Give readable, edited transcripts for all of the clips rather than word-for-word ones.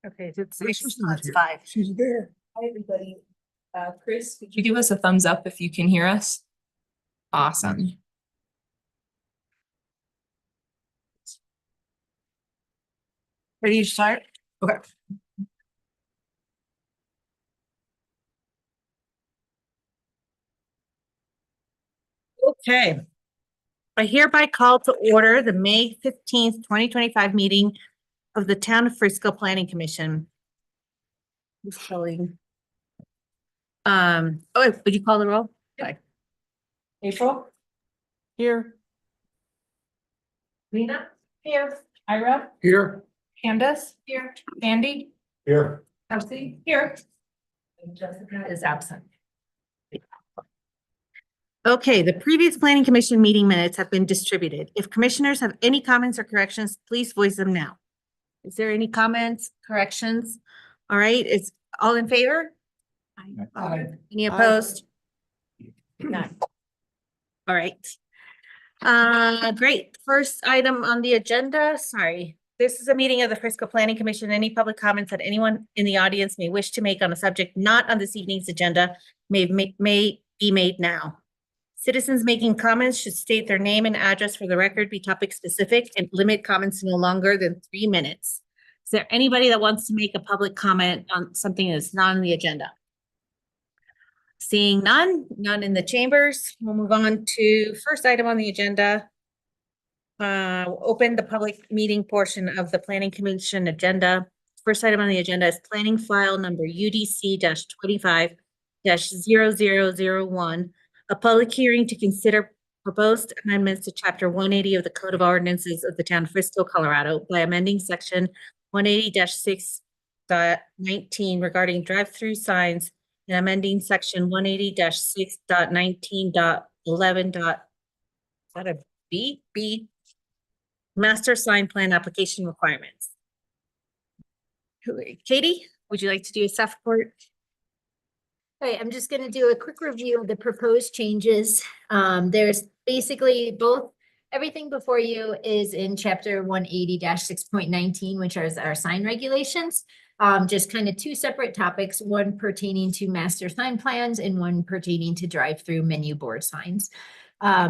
Okay, it's She's not it's here. five. She's there. Hi, everybody. Chris, could you give us a thumbs up if you can hear us? Awesome. Ready to start? Okay. Okay. I hereby call to order the May 15th, 2025 meeting of the Town of Frisco Planning Commission. Who's calling? Would you call the roll? Sorry. April? Here. Lena? Here. Ira? Here. Candace? Here. Andy? Here. Kelsey? Here. And Jessica is absent. Okay, the previous planning commission meeting minutes have been distributed. If commissioners have any comments or corrections, please voice them now. Is there any comments, corrections? All right, is all in favor? Aye. Any opposed? None. All right. Great. First item on the agenda, sorry. This is a meeting of the Frisco Planning Commission. Any public comments that anyone in the audience may wish to make on a subject not on this evening's agenda may be made now. Citizens making comments should state their name and address for the record, be topic specific, and limit comments to no longer than 3 minutes. Is there anybody that wants to make a public comment on something that's not on the agenda? Seeing none in the chambers, we'll move on to first item on the agenda. Open the public meeting portion of the Planning Commission agenda. First item on the agenda is planning file number UDC-25-0001. A public hearing to consider proposed amendments to chapter 180 of the Code of Ordinances of the Town of Frisco, Colorado by amending section 180-6.19 regarding drive-through signs and amending section 180-6.19.11. Is that a B? Master sign plan application requirements. Katie, would you like to do a staff report? Okay, I'm just going to do a quick review of the proposed changes. There's basically everything before you is in chapter 180-6.19, which are our sign regulations. Just kind of 2 separate topics, one pertaining to master sign plans and one pertaining to drive-through menu board signs.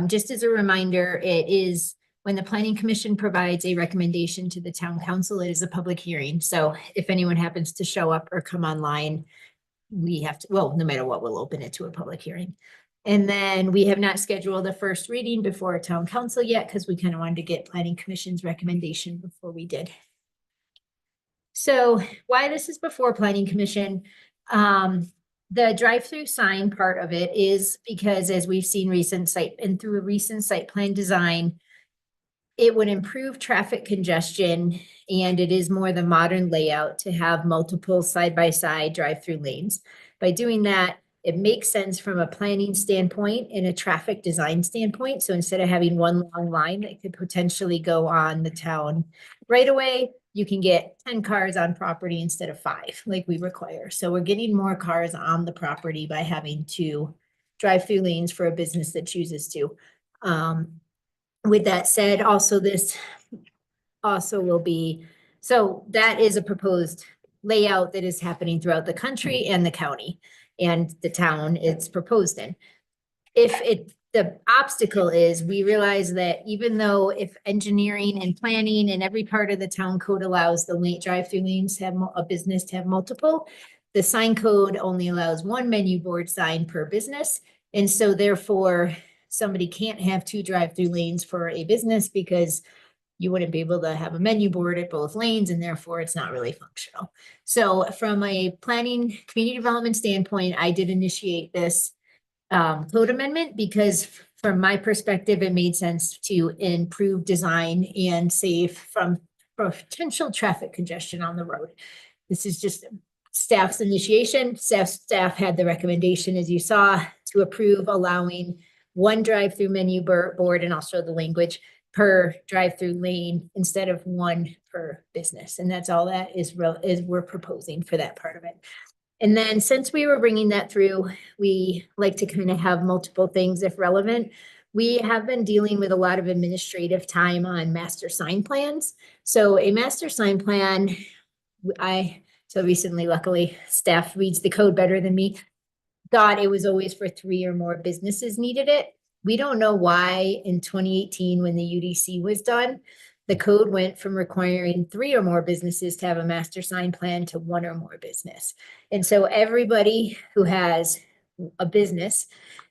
Just as a reminder, it is when the Planning Commission provides a recommendation to the Town Council, it is a public hearing. So if anyone happens to show up or come online, we have to, well, no matter what, we'll open it to a public hearing. And then we have not scheduled the first reading before Town Council yet because we kind of wanted to get Planning Commission's recommendation before we did. So why this is before Planning Commission, the drive-through sign part of it is because as we've seen recent site plan design, it would improve traffic congestion, and it is more the modern layout to have multiple side-by-side drive-through lanes. By doing that, it makes sense from a planning standpoint and a traffic design standpoint. So instead of having one long line that could potentially go on the town right away, you can get 10 cars on property instead of 5 like we require. So we're getting more cars on the property by having 2 drive-through lanes for a business that chooses to. With that said, also this also will be, so that is a proposed layout that is happening throughout the country and the county and the town it's proposed in. The obstacle is we realize that even though if engineering and planning and every part of the town code allows the late drive-through lanes to have a business to have multiple, the sign code only allows 1 menu board sign per business. And so therefore, somebody can't have 2 drive-through lanes for a business because you wouldn't be able to have a menu board at both lanes and therefore it's not really functional. So from a planning community development standpoint, I did initiate this code amendment because from my perspective, it made sense to improve design and save from potential traffic congestion on the road. This is just staff's initiation. Staff had the recommendation, as you saw, to approve allowing 1 drive-through menu board, and I'll show the language, per drive-through lane instead of 1 per business. And that's all that is we're proposing for that part of it. And then since we were bringing that through, we like to kind of have multiple things if relevant. We have been dealing with a lot of administrative time on master sign plans. So a master sign plan so recently, luckily, staff reads the code better than me. Thought it was always for 3 or more businesses needed it. We don't know why in 2018, when the UDC was done, the code went from requiring 3 or more businesses to have a master sign plan to 1 or more business. And so everybody who has a business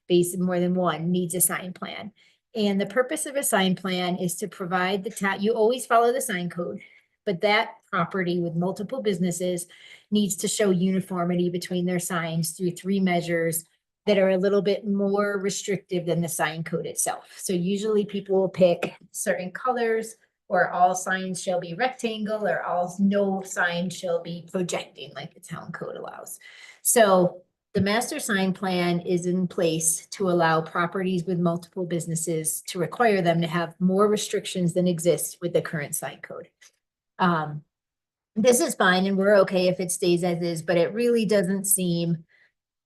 based on more than one needs a sign plan. And the purpose of a sign plan is to provide the town, you always follow the sign code, but that property with multiple businesses needs to show uniformity between their signs through 3 measures that are a little bit more restrictive than the sign code itself. So usually people will pick certain colors, or all signs shall be rectangle, or no sign shall be projecting like the town code allows. So the master sign plan is in place to allow properties with multiple businesses to require them to have more restrictions than exist with the current sign code. This is fine and we're okay if it stays as is, but it really doesn't seem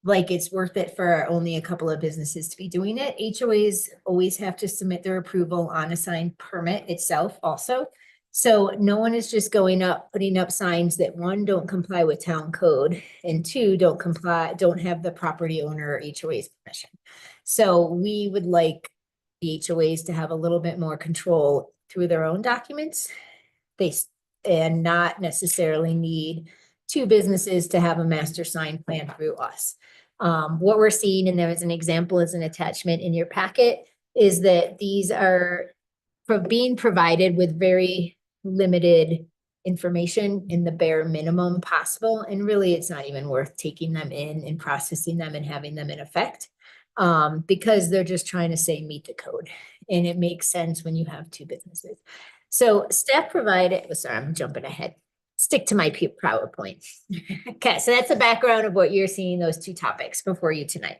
like it's worth it for only a couple of businesses to be doing it. HOAs always have to submit their approval on a sign permit itself also. So no one is just going up, putting up signs that 1, don't comply with town code, and 2, don't have the property owner or HOA's permission. So we would like the HOAs to have a little bit more control through their own documents. And not necessarily need 2 businesses to have a master sign plan through us. What we're seeing, and there is an example as an attachment in your packet, is that these are being provided with very limited information in the bare minimum possible. And really, it's not even worth taking them in and processing them and having them in effect, because they're just trying to say meet the code. And it makes sense when you have 2 businesses. So staff provided, sorry, I'm jumping ahead. Stick to my PowerPoint. Okay, so that's the background of what you're seeing, those 2 topics before you tonight.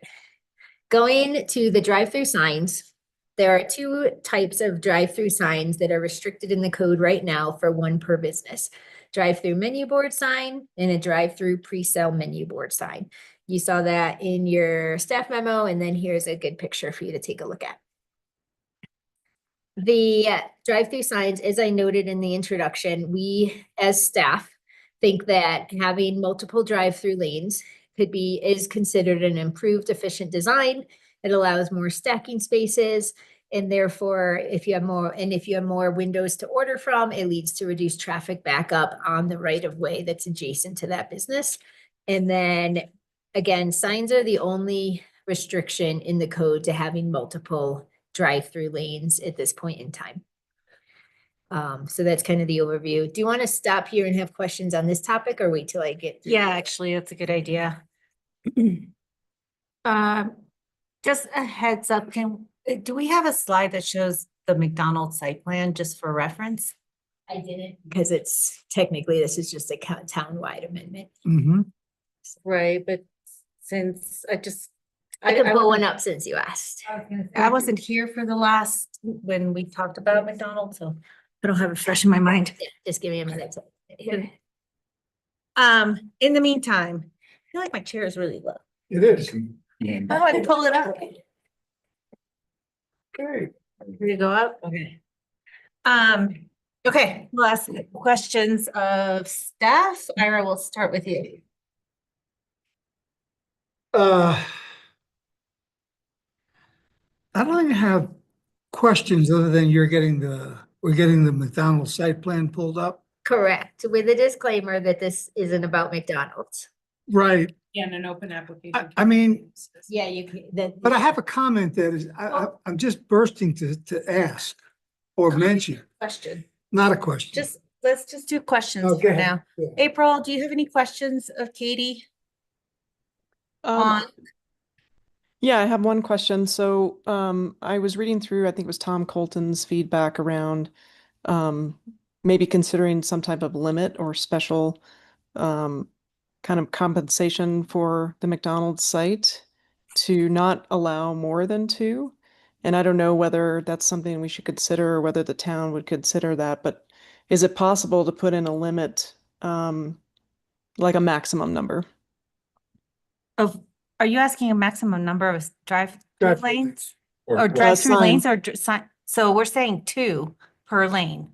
Going to the drive-through signs, there are 2 types of drive-through signs that are restricted in the code right now for 1 per business. Drive-through menu board sign and a drive-through pre-sale menu board sign. You saw that in your staff memo, and then here's a good picture for you to take a look at. The drive-through signs, as I noted in the introduction, we as staff think that having multiple drive-through lanes is considered an improved efficient design. It allows more stacking spaces, and therefore if you have more windows to order from, it leads to reduced traffic backup on the right of way that's adjacent to that business. And then again, signs are the only restriction in the code to having multiple drive-through lanes at this point in time. So that's kind of the overview. Do you want to stop here and have questions on this topic, or wait till I get through? Yeah, actually, that's a good idea. Just a heads up, do we have a slide that shows the McDonald's site plan just for reference? I didn't, because it's technically, this is just a town-wide amendment. Mm-hmm. Right, but since I could pull one up since you asked. I wasn't here for the last, when we talked about McDonald's, so I don't have it fresh in my mind. Yeah, just give me a minute. In the meantime, I feel like my chair is really low. It is. How do I pull it up? Okay. Ready to go up? Okay. Okay, we'll ask questions of staff. Ira, we'll start with you. I don't even have questions other than we're getting the McDonald's site plan pulled up. Correct, with a disclaimer that this isn't about McDonald's. Right. And an open application. I mean, Yeah, you can, but I have a comment that is, I'm just bursting to ask or mention, Question. not a question. Let's just do questions Okay. for now. Yeah. April, do you have any questions of Katie? On, Yeah, I have one question. So I was reading through, I think it was Tom Colton's feedback around maybe considering some type of limit or special kind of compensation for the McDonald's site to not allow more than 2. And I don't know whether that's something we should consider or whether the town would consider that, but is it possible to put in a limit, like a maximum number? are you asking a maximum number of drive Drive-through lanes? Or drive-through sign. lanes or sign? So we're saying 2 per lane.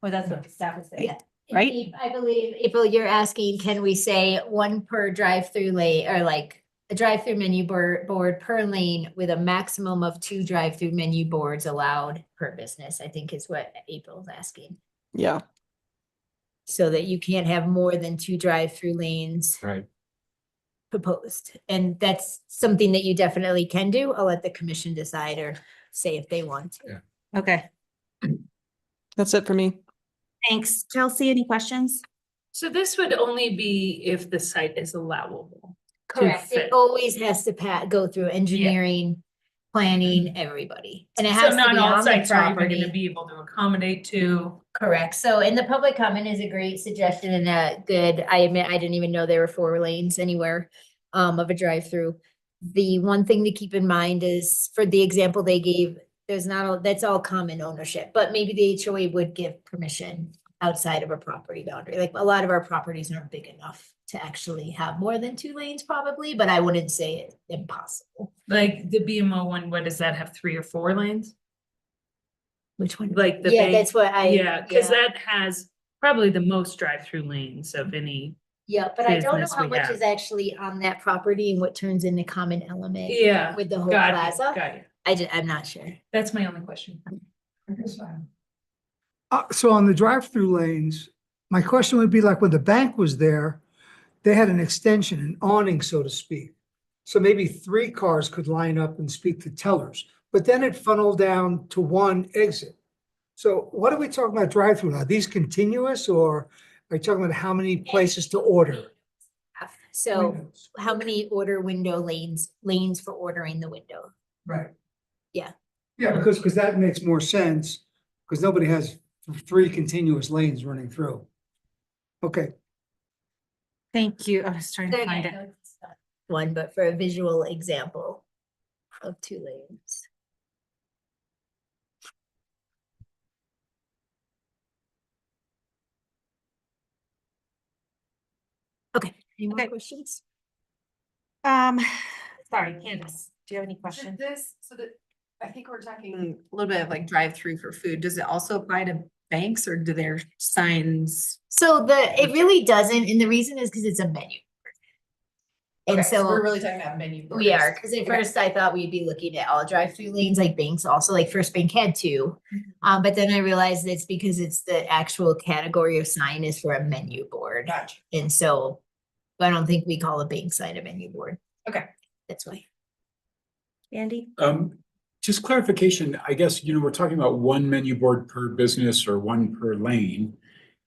Well, that's what the staff is saying. Yeah. right? I believe, April, you're asking, can we say one per drive-through lane, or like a drive-through menu board per lane with a maximum of 2 drive-through menu boards allowed per business, I think is what April's asking. Yeah, So that you can't have more than 2 drive-through lanes Right. proposed. And that's something that you definitely can do. I'll let the commission decide or say if they want to. Yeah. Okay, that's it for me. thanks. Chelsea, any questions? So this would only be if the site is allowable. Correct. It fit. always has to go through engineering, planning, everybody. And it has So to not be all on the sites are even property. gonna be able to accommodate to. Correct. So, and the public comment is a great suggestion and a good, I admit, I didn't even know there were 4 lanes anywhere of a drive-through. The one thing to keep in mind is for the example they gave, there's not, that's all common ownership, but maybe the HOA would give permission outside of a property boundary. Like a lot of our properties aren't big enough to actually have more than 2 lanes probably, but I wouldn't say it impossible. Like the BMO one, what does that have, 3 or 4 lanes? Which one? Like the Yeah, bank- that's what I. Yeah, cause that has probably the most drive-through lanes of any. Yeah, but I don't know business how we much have. is actually on that property and what turns into common element Yeah. with the whole Got plaza. you. I'm not sure. That's my only question. So on the drive-through lanes, my question would be like when the bank was there, they had an extension, an awning, so to speak. So maybe 3 cars could line up and speak to tellers, but then it funneled down to 1 exit. So what are we talking about drive-through? Are these continuous or are you talking about how many places to order? So Windows. how many order window lanes for ordering the window? Right. Yeah. Yeah, because that makes more sense, because nobody has 3 continuous lanes running through. Okay, Thank you. I was trying to find it. One, but for a visual example of 2 lanes. Okay, any more Okay. questions? Sorry, Candace, do you have any questions? I think we're talking a little bit of like drive-through for food. Does it also apply to banks or do their signs? So it really doesn't, and the reason is because it's a menu. And Okay, so we're really talking about menu. we are, boards. because at Okay. first I thought we'd be looking at all drive-through lanes like banks also, like First Bank had 2. But then I realized it's because it's the actual category of sign is for a menu board. Gotcha. And so I don't think we call a bank sign a menu board. Okay. That's why. Andy? Just clarification, I guess, we're talking about 1 menu board per business or 1 per lane.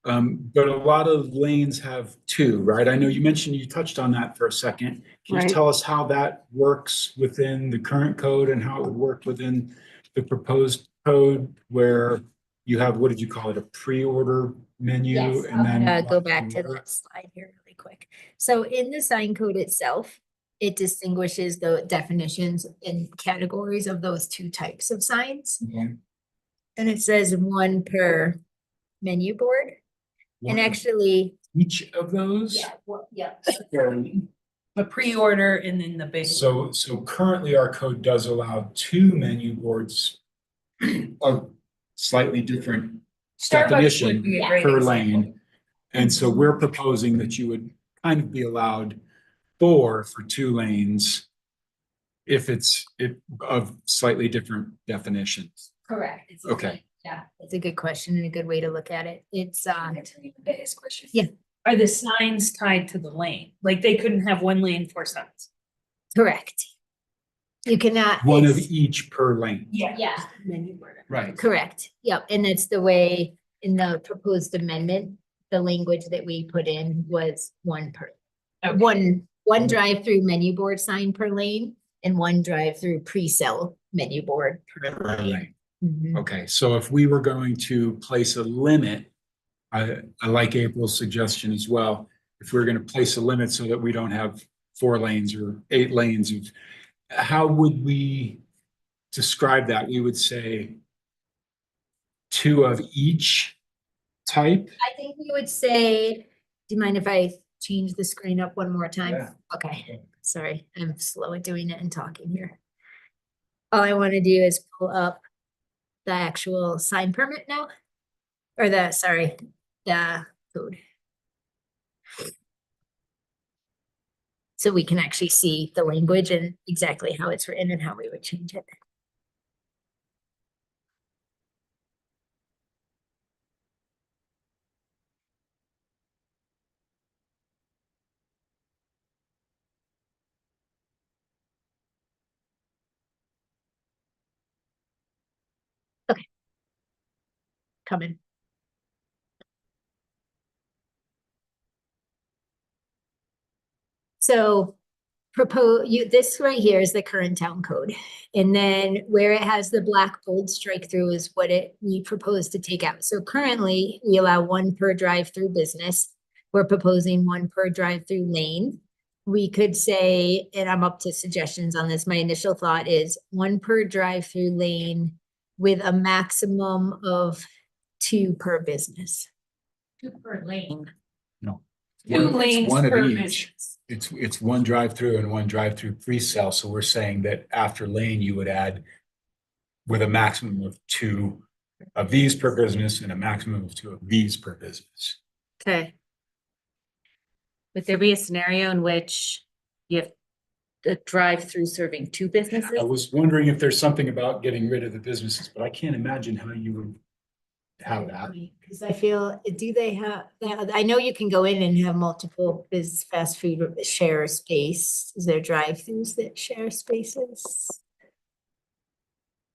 But a lot of lanes have 2, right? I know you mentioned, you touched on that for a second. Can you Right. tell us how that works within the current code and how it would work within the proposed code where you have, what did you call it, a pre-order menu? Yes, and I'm then gonna go lock back and to load? that slide here really quick. So in the sign code itself, it distinguishes the definitions and categories of those 2 types of signs. Okay. And it says 1 per menu board. And One of actually, Each of those? yeah. A pre-order and then the big. So currently our code does allow 2 menu boards of slightly different Starbucks would definition be a Yeah. great per example. lane. And so we're proposing that you would kind of be allowed 4 for 2 lanes if it's of slightly different definitions. Correct. Okay. Yeah, it's a good question and a good way to look at it. It's, Question. Yeah. Are the signs tied to the lane? Like they couldn't have 1 lane, 4 signs? correct. You cannot. 1 of it's- each per lane. Yeah, Menu board. Right. correct. Yep, and that's the way in the proposed amendment, the language that we put in was 1 per. Okay. One drive-through menu board sign per lane and 1 drive-through pre-sale menu board per Per lane. lane. Mhm. Okay, so if we were going to place a limit, I like April's suggestion as well. If we're gonna place a limit so that we don't have 4 lanes or 8 lanes of, how would we describe that? We would say 2 of each type? I think we would say, do you mind if I change the screen up one more time? Yeah. Okay, sorry, I'm slow at doing it and talking here. All I want to do is pull up the actual sign permit now. Or the code. So we can actually see the language and exactly how it's written and how we would change it. Okay. Coming. So this right here is the current town code. And then where it has the black bold strike through is what we propose to take out. So currently we allow one per drive-through business. We're proposing one per drive-through lane. We could say, and I'm up to suggestions on this, my initial thought is one per drive-through lane with a maximum of 2 per business. 2 per lane. No. Two It's lanes one of per each. business. It's one drive-through and one drive-through pre-sale. So we're saying that after lane, you would add with a maximum of 2 of these per business and a maximum of 2 of these per business. Okay. Would there be a scenario in which you have a drive-through serving 2 businesses? I was wondering if there's something about getting rid of the businesses, but I can't imagine how you would have that. Because I feel, do they have, I know you can go in and have multiple fast food share space. Is there drive-throughs that share spaces?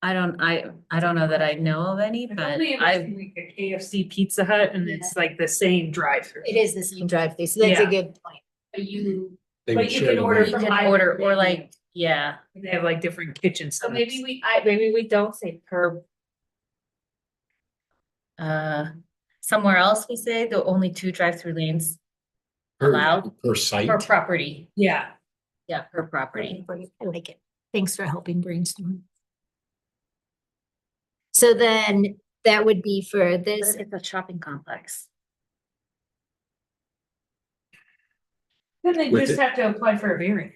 I don't know that I know of any, but Only if it's like a KFC Pizza Hut and it's like the same drive-through. It is the same drive-through, so that's a Yeah. good point. But you, They But would you share can the order lane. you from can either order, or venue. like, yeah. they have like different kitchen So setups. maybe we don't say per. Somewhere else we say the only 2 drive-through lanes allowed Per site. per property. Yeah. Yeah, per property. I like it. Thanks for helping brainstorm. So then that would be for What this. if it's a shopping complex? Then they With just it- have to apply for a variance.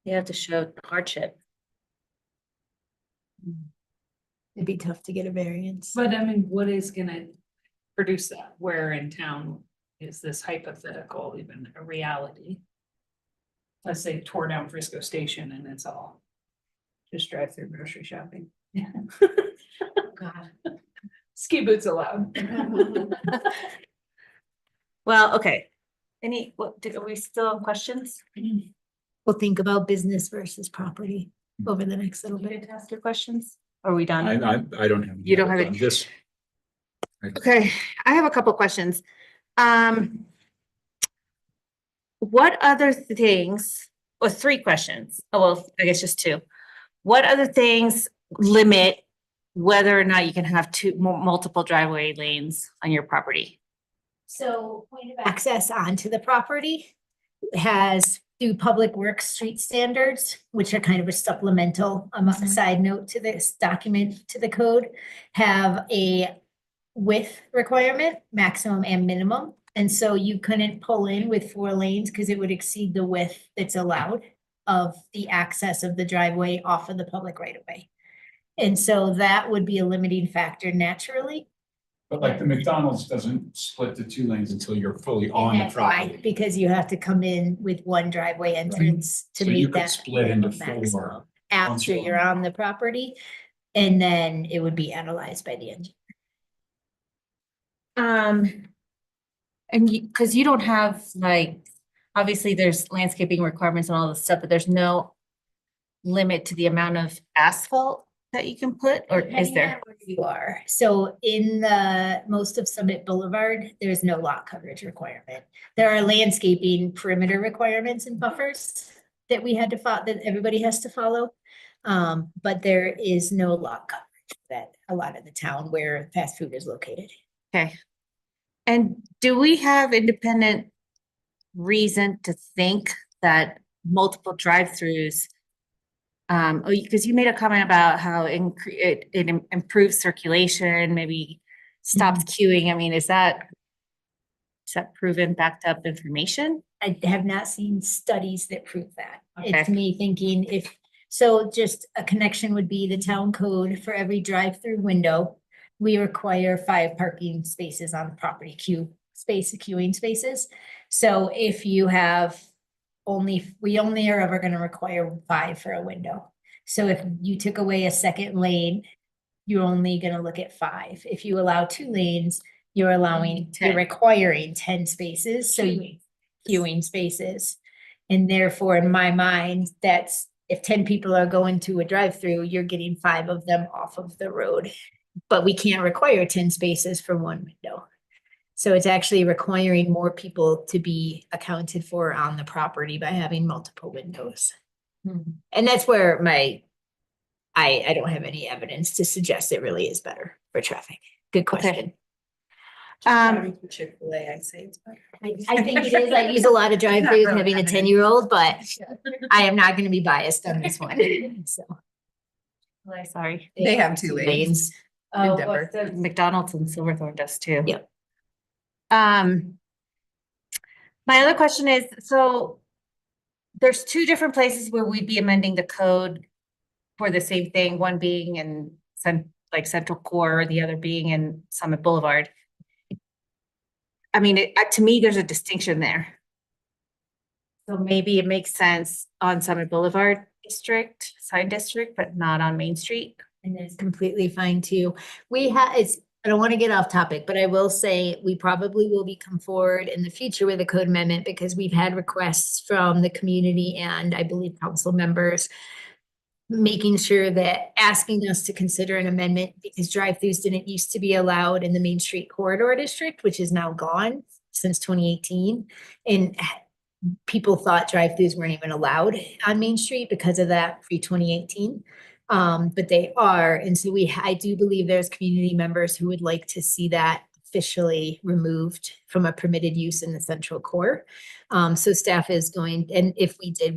You have to show hardship. It'd be tough to get a variance. But I mean, what is gonna produce that? Where in town is this hypothetical even a reality? Let's say tore down Frisco Station and it's all just drive through grocery shopping. Yeah. God. Ski boots allowed. Well, okay. Are we still on questions? We'll think about business versus property over the next little You bit. get to ask your questions? Are we done? I don't have. You don't have it. This. Okay, I have a couple questions. What other things, or 3 questions? Oh, well, I guess just 2. What other things limit whether or not you can have multiple driveway lanes on your property? So point of access onto the property has through Public Works street standards, which are kind of a supplemental, Mhm. side note to this document to the code, have a width requirement, maximum and minimum. And so you couldn't pull in with 4 lanes because it would exceed the width that's allowed of the access of the driveway off of the public right of way. And so that would be a limiting factor naturally. But like the McDonald's doesn't split the 2 lanes until you're fully on the That's why, property. because you have to come in with one driveway entrance to So you meet could that. split into maximum 4. After you're you're on the property, and then it would be analyzed by the engineer. And because you don't have like, obviously there's landscaping requirements and all this stuff, but there's no limit to the amount of asphalt that you can put, or is Depending there? on where you are, so in the most of Summit Boulevard, there's no lot coverage requirement. There are landscaping perimeter requirements and buffers that we had to follow, that everybody has to follow. But there is no lot coverage that a lot of the town where fast food is located. Okay. And do we have independent reason to think that multiple drive-throughs? Because you made a comment about how it improves circulation, maybe stops queuing. I mean, is that proven backed up information? I have not seen studies that prove that. It's Okay. me thinking so just a connection would be the town code for every drive-through window we require 5 parking spaces on property queuing spaces. So if you have we only are ever gonna require 5 for a window. So if you took away a second lane, you're only gonna look at 5. If you allow 2 lanes, you're you're 10. requiring 10 spaces, so queuing spaces. And therefore, in my mind, that's, if 10 people are going to a drive-through, you're getting 5 of them off of the road. But we can't require 10 spaces for one window. So it's actually requiring more people to be accounted for on the property by having multiple windows. And that's where I don't have any evidence to suggest it really is better for traffic. Good question. Chick-fil-A, I'd say it's better. I think it is. I use a lot of drive-throughs having a 10-year-old, but I am not gonna be biased on this one, so. Sorry. They have 2 lanes. Oh, Denver. the McDonald's in Silverthorne does too. Yep. My other question is, so there's 2 different places where we'd be amending the code for the same thing, one being in Central Core, the other being in Summit Boulevard. I mean, to me, there's a distinction there. So maybe it makes sense on Summit Boulevard sign district, but not on Main Street. And it's completely fine too. I don't want to get off topic, but I will say we probably will be come forward in the future with a code amendment because we've had requests from the community and I believe council members making sure that asking us to consider an amendment because drive-throughs didn't used to be allowed in the Main Street Corridor District, which is now gone since 2018. And people thought drive-throughs weren't even allowed on Main Street because of that pre-2018. But they are, and so I do believe there's community members who would like to see that officially removed from a permitted use in the central core. So staff is going, and if we did,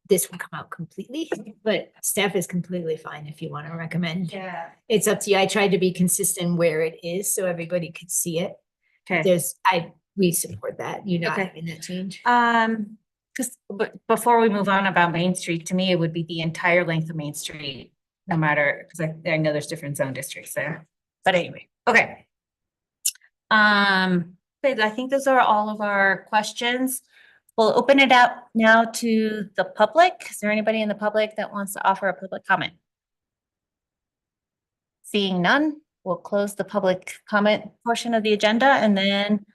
this would come out completely, but staff is completely fine if you want to recommend. Yeah. It's up to you. I tried to be consistent where it is so everybody could see it. Okay. We support that, you not Okay. having that change. But before we move on about Main Street, to me, it would be the entire length of Main Street, no matter, because I know there's different zone districts there. But anyway, okay. Okay, I think those are all of our questions. We'll open it up now to the public. Is there anybody in the public that wants to offer a public comment? Seeing none, we'll close the public comment portion of the agenda and then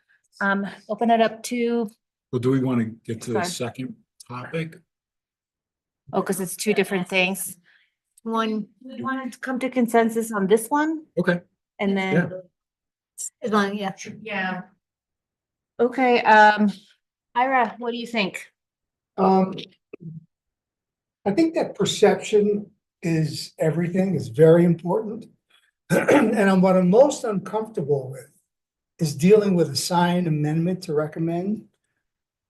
open it up to, Well, do we want to get to the Fine. second topic? because it's 2 different things. One, We wanted to come to consensus on this one Okay. and Yeah. then. as long, yeah. Yeah. Okay, Ira, what do you think? I think that perception is everything, is very important. And what I'm most uncomfortable with is dealing with a sign amendment to recommend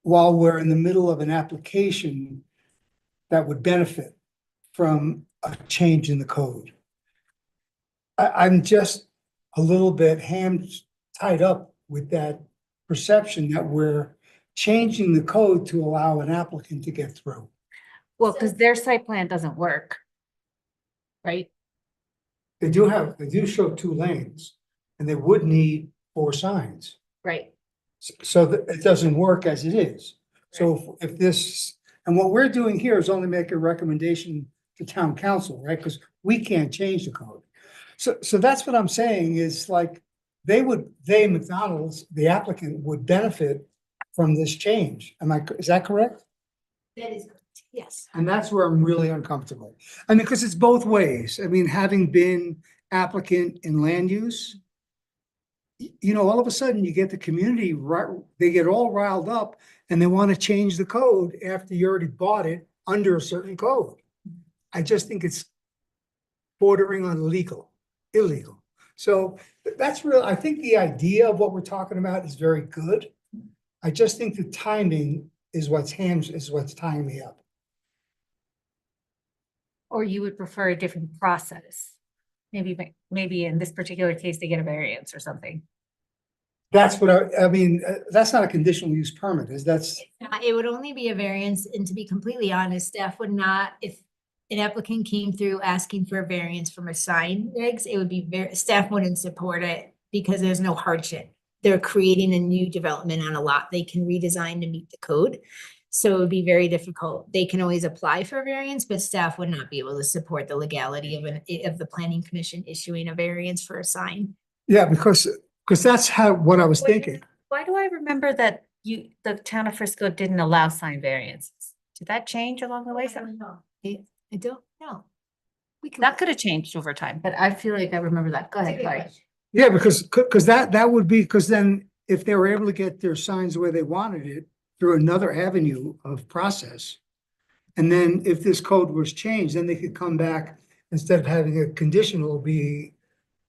while we're in the middle of an application that would benefit from a change in the code. I'm just a little bit tied up with that perception that we're changing the code to allow an applicant to get through. Well, because their site plan doesn't work. Right? They do show 2 lanes and they would need 4 signs. Right. So that it doesn't work as it is. So if this, and what we're doing here is only make a recommendation to town council, right? Because we can't change the code. So that's what I'm saying is like, McDonald's, the applicant would benefit from this change. Is that correct? That is correct, yes. And that's where I'm really uncomfortable. I mean, because it's both ways. I mean, having been applicant in land use, all of a sudden you get the community, they get all riled up and they want to change the code after you already bought it under a certain code. I just think it's bordering on illegal. So that's real. I think the idea of what we're talking about is very good. I just think the timing is what's tying me up. Or you would prefer a different process? Maybe in this particular case, they get a variance or something. That's what I mean, that's not a conditional use permit, It would only be a variance, and to be completely honest, staff would not, if an applicant came through asking for a variance from a sign regs, it would be staff wouldn't support it because there's no hardship. They're creating a new development on a lot they can redesign to meet the code. So it would be very difficult. They can always apply for a variance, but staff would not be able to support the legality of the planning commission issuing a variance for a sign. Yeah, because that's what I was thinking. Why do I remember that the town of Frisco didn't allow sign variances? Did that change along the way? I don't know. We can. That could have changed over time, but I feel like I remember that. Go ahead, Clary. Yeah, because that would be, because then if they were able to get their signs where they wanted it through another avenue of process. And then if this code was changed, then they could come back, instead of having a conditional, be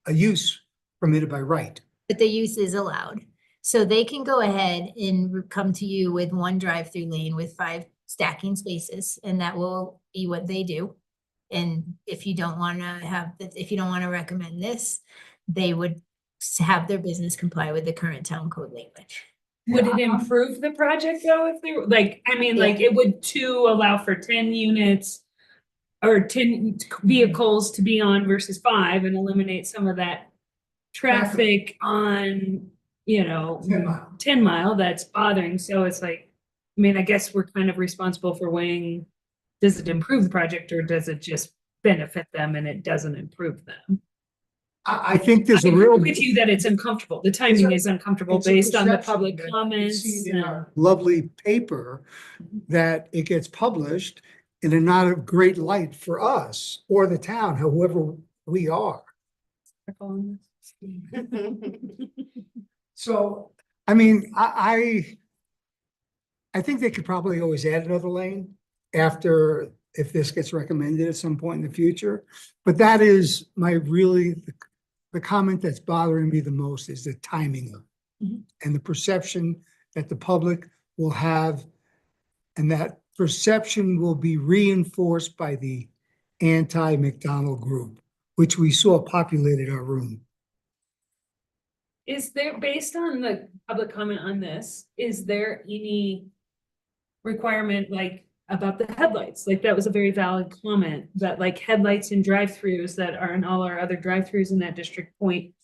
a use permitted by right. But the use is allowed. So they can go ahead and come to you with one drive-through lane with 5 stacking spaces, and that will be what they do. And if you don't want to if you don't want to recommend this, they would have their business comply with the current town code language. Would it improve the project though, if they were, like, I mean, like, it would allow for 10 units or 10 vehicles to be on versus 5 and eliminate some of that traffic on, 10 mile that's bothering. So it's like, I mean, I guess we're kind of responsible for weighing, does it improve the project or does it just benefit them and it doesn't improve them? I think there's I a agree real. with you that it's uncomfortable. The timing is uncomfortable It's a based on the perception public that we comments. see in and- our Lovely paper that it gets published in a not a great light for us or the town, whoever we are. So, I mean, I think they could probably always add another lane after, if this gets recommended at some point in the future. But that is the comment that's bothering me the most is the timing of it. Mhm. And the perception that the public will have, and that perception will be reinforced by the anti-McDonald group, which we saw populated our room. Is there, based on the public comment on this, is there any requirement like about the headlights? Like that was a very valid comment, that like headlights in drive-throughs that are in all our other drive-throughs in that district point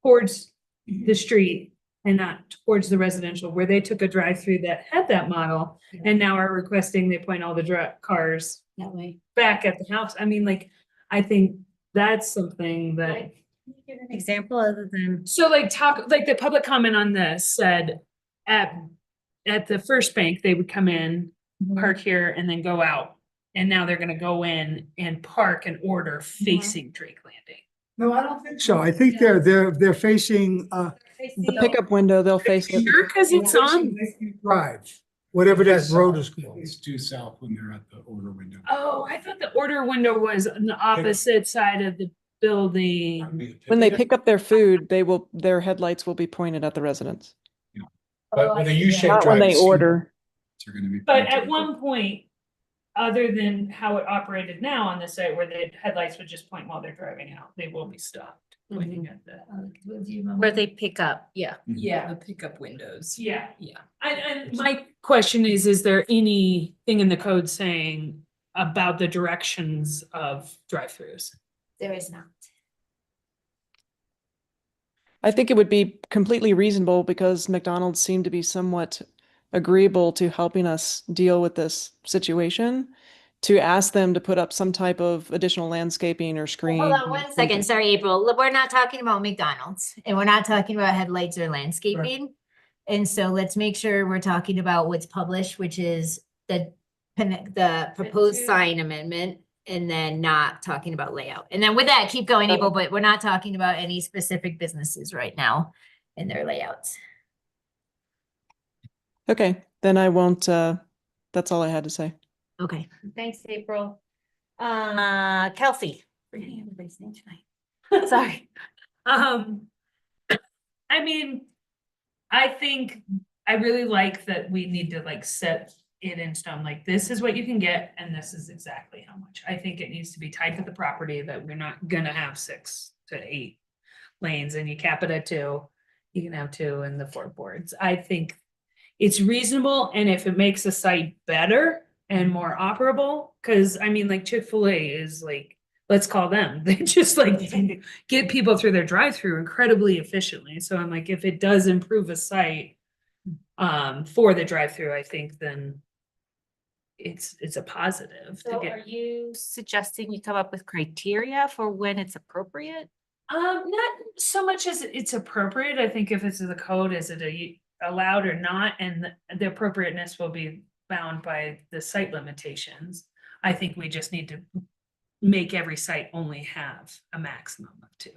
towards the street and not towards the residential, where they took a drive-through that had that model and now are requesting they point all the cars That way. back at the house. I mean, like, I think that's something that. Can you give an example other than? So like the public comment on this said at the first bank, they would come in, park here and then go out. And now they're gonna go in and park and order facing Drake Landing. No, I don't think so. I think they're facing, The pickup window, they'll face it. Sure, cause it's on. Lakeview Drive, whatever that road is called. It's due south when they're at the order window. Oh, I thought the order window was on the opposite side of the building. When they pick up their food, their headlights will be pointed at the residents. But with a U-shaped Not when drive, they order. They're gonna be. But pointed. at one point, other than how it operated now on the site where the headlights would just point while they're driving out, they will be stopped pointing at the. Where they pick up, yeah. Yeah. The pickup windows. Yeah. Yeah. And my question is there anything in the code saying about the directions of drive-throughs? There is not. I think it would be completely reasonable because McDonald's seemed to be somewhat agreeable to helping us deal with this situation, to ask them to put up some type of additional landscaping or screen. Hold on 1 second. Sorry, April. We're not talking about McDonald's and we're not talking about headlights or landscaping. And so let's make sure we're talking about what's published, which is the proposed sign amendment, and then not talking about layout. And then with that, keep going, April, but we're not talking about any specific businesses right now and their layouts. Okay, then I won't, that's all I had to say. Okay. Thanks, April. Kelsey. Forgetting everybody's name tonight. Sorry. I mean, I think I really like that we need to like set it in stone, like this is what you can get and this is exactly how much. I think it needs to be tied to the property that we're not gonna have 6 to 8 lanes and you cap it at 2. You can have 2 in the 4 boards. I think it's reasonable, and if it makes the site better, and more operable. Cause I mean, like Chick-fil-A is like, let's call them. They just like get people through their drive-through incredibly efficiently. So I'm like, if it does improve a site for the drive-through, I think then it's a positive to So get. are you suggesting we come up with criteria for when it's appropriate? Not so much as it's appropriate. I think if it's in the code, is it allowed or not? And the appropriateness will be bound by the site limitations. I think we just need to make every site only have a maximum of 2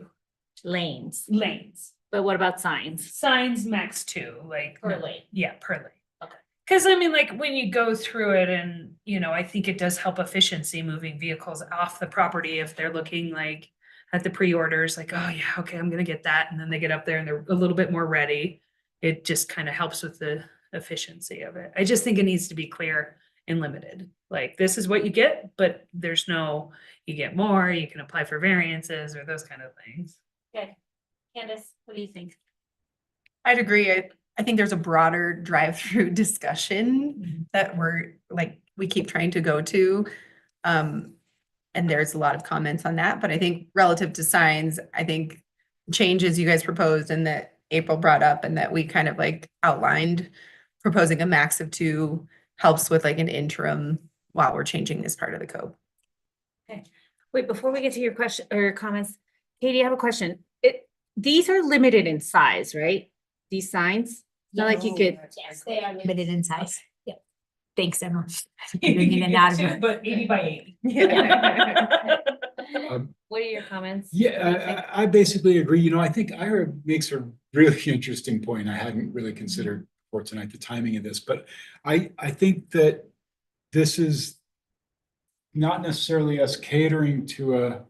Lanes, lanes. but what about signs? Signs max 2, like. Per lane. Yeah, per lane. Okay. Cause I mean, like, when you go through it and, I think it does help efficiency moving vehicles off the property if they're looking like at the pre-orders, like, oh yeah, okay, I'm gonna get that. And then they get up there and they're a little bit more ready. It just kind of helps with the efficiency of it. I just think it needs to be clear and limited. Like, this is what you get, but there's no, you get more, you can apply for variances or those kind of things. Okay. Candace, what do you think? I'd agree. I think there's a broader drive-through discussion that we keep trying to go to. And there's a lot of comments on that, but I think relative to signs, I think changes you guys proposed and that April brought up and that we kind of like outlined, proposing a max of 2 helps with like an interim while we're changing this part of the code. Wait, before we get to your question or your comments, Katie, I have a question. These are limited in size, right? These signs? Not like you could. Yes, they are limited in size. Yeah. Thanks, Emma. Getting in and out of it. But 80 by 80. What are your comments? Yeah, I basically agree. I think Ira makes a really interesting point. I hadn't really considered for tonight, the timing of this, but I think that this is not necessarily us catering to a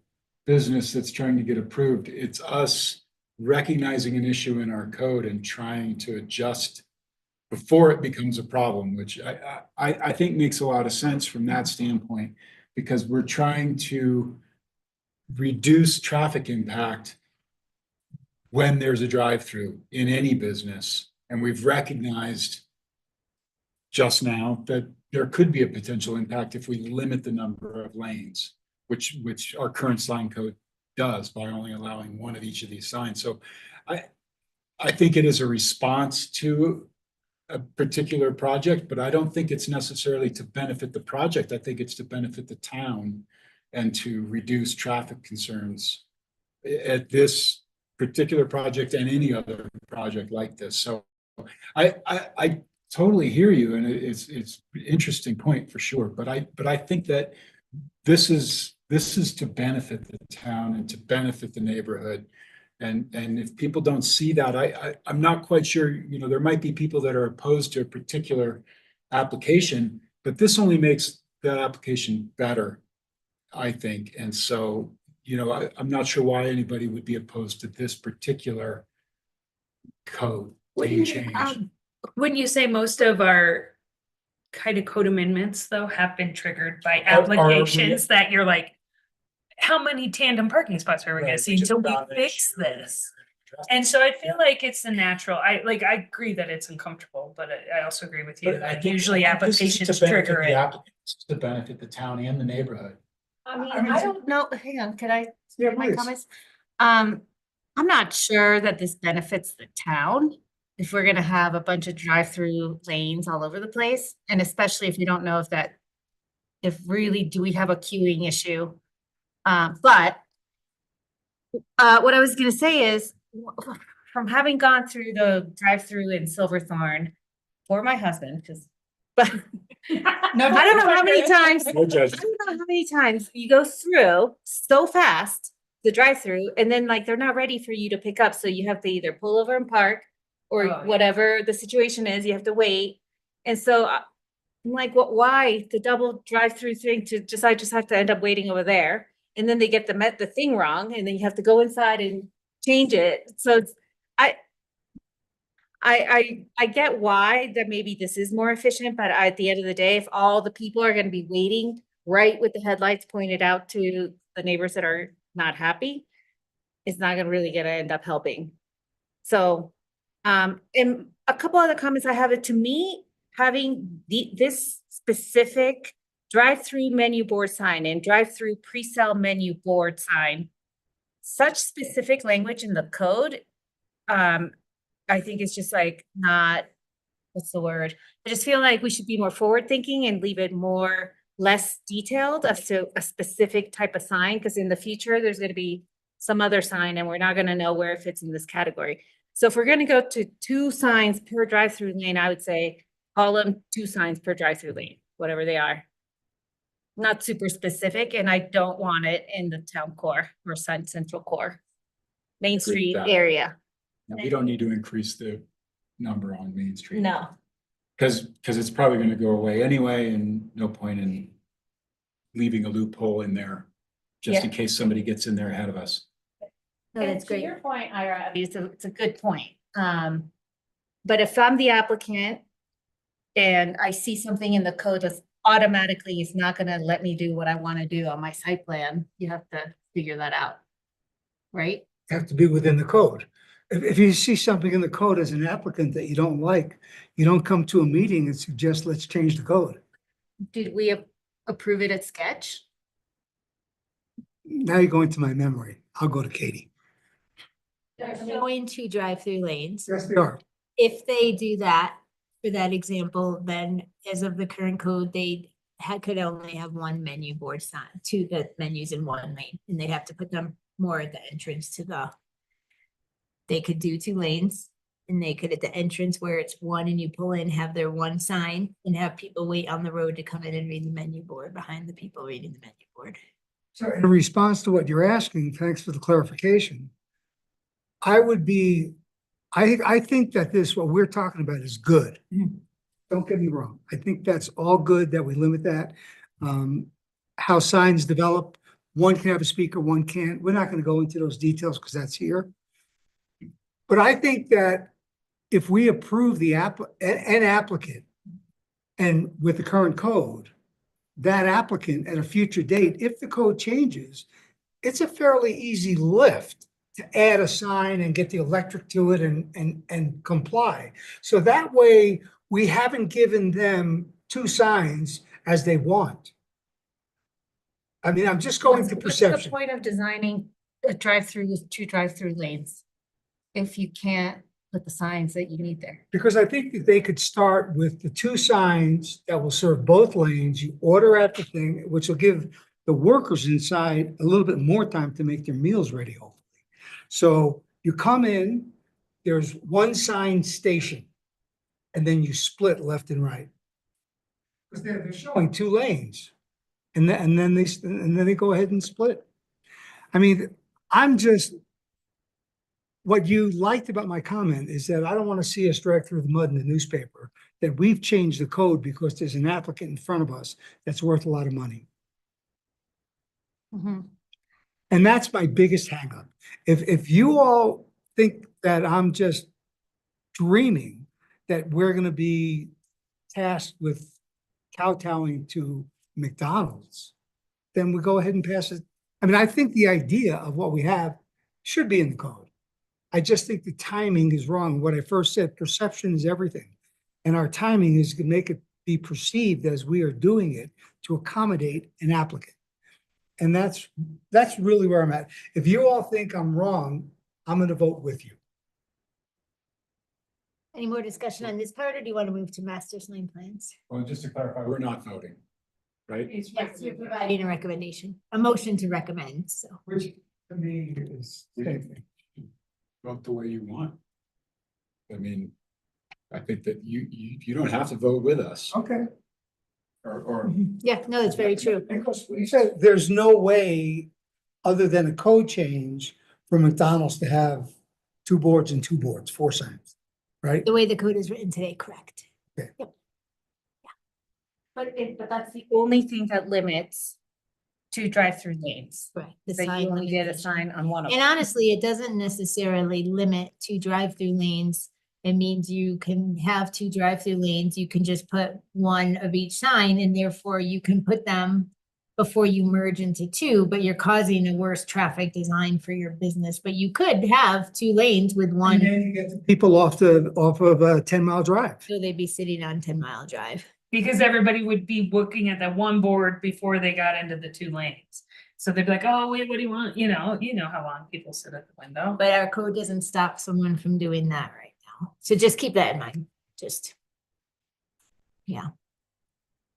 business that's trying to get approved. It's us recognizing an issue in our code and trying to adjust before it becomes a problem, which I think makes a lot of sense from that standpoint, because we're trying to reduce traffic impact when there's a drive-through in any business. And we've recognized just now that there could be a potential impact if we limit the number of lanes, which our current sign code does by only allowing 1 of each of these signs. So I think it is a response to a particular project, but I don't think it's necessarily to benefit the project. I think it's to benefit the town and to reduce traffic concerns at this particular project and any other project like this. So I totally hear you, and it's an interesting point for sure. But I think that this is to benefit the town and to benefit the neighborhood. And if people don't see that, I'm not quite sure, there might be people that are opposed to a particular application, but this only makes that application better, I think. And so, I'm not sure why anybody would be opposed to this particular code being changed. Wouldn't you say most of our kind of code amendments though have been triggered by Are- applications that you're like, how many tandem parking spots are we gonna Right, see we just until we found that fix issue, this? we're gonna And so I feel like it's a natural, I agree that it's uncomfortable, but I also agree with you But I that think usually this is to applications benefit trigger the it. applicants, to benefit the town and the neighborhood. I mean, I don't know, hang on, could I Yeah, make my please. comments? I'm not sure that this benefits the town if we're gonna have a bunch of drive-through lanes all over the place, and especially if we don't know if really, do we have a queuing issue? But what I was gonna say is, from having gone through the drive-through in Silverthorne for my husband, because, but I don't know how many times. No I judgment. don't know how many times you go through so fast, the drive-through, and then like they're not ready for you to pick up, so you have to either pull over and park or Oh, yeah. whatever the situation is, you have to wait. And so I'm like, what, why the double drive-through thing I just have to end up waiting over there. And then they get the thing wrong and then you have to go inside and change it. So it's, I get why that maybe this is more efficient, but at the end of the day, if all the people are gonna be waiting right with the headlights pointed out to the neighbors that are not happy, it's not gonna really gonna end up helping. So, and a couple other comments I have, it to me, having this specific drive-through menu board sign and drive-through pre-sale menu board sign. Such specific language in the code, I think it's just like not, what's the word? I just feel like we should be more forward-thinking and leave it more, less detailed as to a specific type of sign, because in the future, there's gonna be some other sign and we're not gonna know where it fits in this category. So if we're gonna go to 2 signs per drive-through lane, I would say call them 2 signs per drive-through lane, whatever they are. Not super specific, and I don't want it in the town core or central core. Main Agree with Street that. area, We don't need to increase the number on Main Street. no. Because it's probably gonna go away anyway, and no point in leaving a loophole in there, just in case somebody gets in there ahead of us. No, that's To great. your point, Ira, it's a good point. But if I'm the applicant and I see something in the code that's automatically is not gonna let me do what I wanna do on my site plan, you have to figure that out. Right? Have to be within the code. If you see something in the code as an applicant that you don't like, you don't come to a meeting and suggest, let's change the code. Did we approve it at Sketch? Now you're going to my memory. I'll go to Katie. Showing 2 drive-through lanes. Yes, they are. If they do that, for that example, then as of the current code, they could only have 1 menu board sign, 2 menus in 1 lane, and they'd have to put them more at the entrance to the. They could do 2 lanes, and they could at the entrance where it's 1 and you pull in, have their 1 sign and have people wait on the road to come in and read the menu board behind the people reading the menu board. So in response to what you're asking, thanks for the clarification. I think that what we're talking about is good. Don't get me wrong. I think that's all good that we limit that. How signs develop, one can have a speaker, one can't. We're not gonna go into those details because that's here. But I think that if we approve an applicant and with the current code, that applicant at a future date, if the code changes, it's a fairly easy lift to add a sign and get the electric to it and comply. So that way, we haven't given them 2 signs as they want. I mean, I'm just going to What's the perception. point of designing a drive-through with 2 drive-through lanes? If you can't put the signs that you need there. Because I think that they could start with the 2 signs that will serve both lanes. You order at the thing, which will give the workers inside a little bit more time to make their meals ready, hopefully. So you come in, there's 1 sign station, and then you split left and right. Because they're showing 2 lanes. And then they go ahead and split. I mean, what you liked about my comment is that I don't want to see us drag through the mud in the newspaper, that we've changed the code because there's an applicant in front of us that's worth a lot of money. And that's my biggest hangup. If you all think that I'm just dreaming that we're going to be tasked with kowtowing to McDonald's, then we go ahead and pass it. I mean, I think the idea of what we have should be in the code. I just think the timing is wrong. What I first said, perception is everything. And our timing is to make it be perceived as we are doing it to accommodate an applicant. And that's really where I'm at. If you all think I'm wrong, I'm going to vote with you. Any more discussion on this part, or do you want to move to master's lane plans? Well, just to clarify, we're not voting, right? It's Yes, you're recommended. providing a recommendation, a motion to recommend, so. Which to me is the same thing. Vote the way you want. I mean, I think that you don't have to vote with us Okay. or Yeah, no, that's very true. Because we said there's no way other than a code change for McDonald's to have 2 boards and 2 boards, 4 signs, right? The way the code is written today, correct. But that's the only thing that limits 2 drive-through lanes. Right. The That sign you only get a limitation. sign on one of And them. honestly, it doesn't necessarily limit 2 drive-through lanes. It means you can have 2 drive-through lanes. You can just put 1 of each sign, and therefore you can put them before you merge into 2, but you're causing a worse traffic design for your business. But you could have 2 lanes with And 1, then you get the people off of a 10-mile drive. so they'd be sitting on 10 Mile Drive. Because everybody would be looking at that one board before they got into the 2 lanes. So they'd be like, oh, wait, what do you want? You know how long people sit at the window. But our code doesn't stop someone from doing that right now. So just keep that in mind, just. Yeah.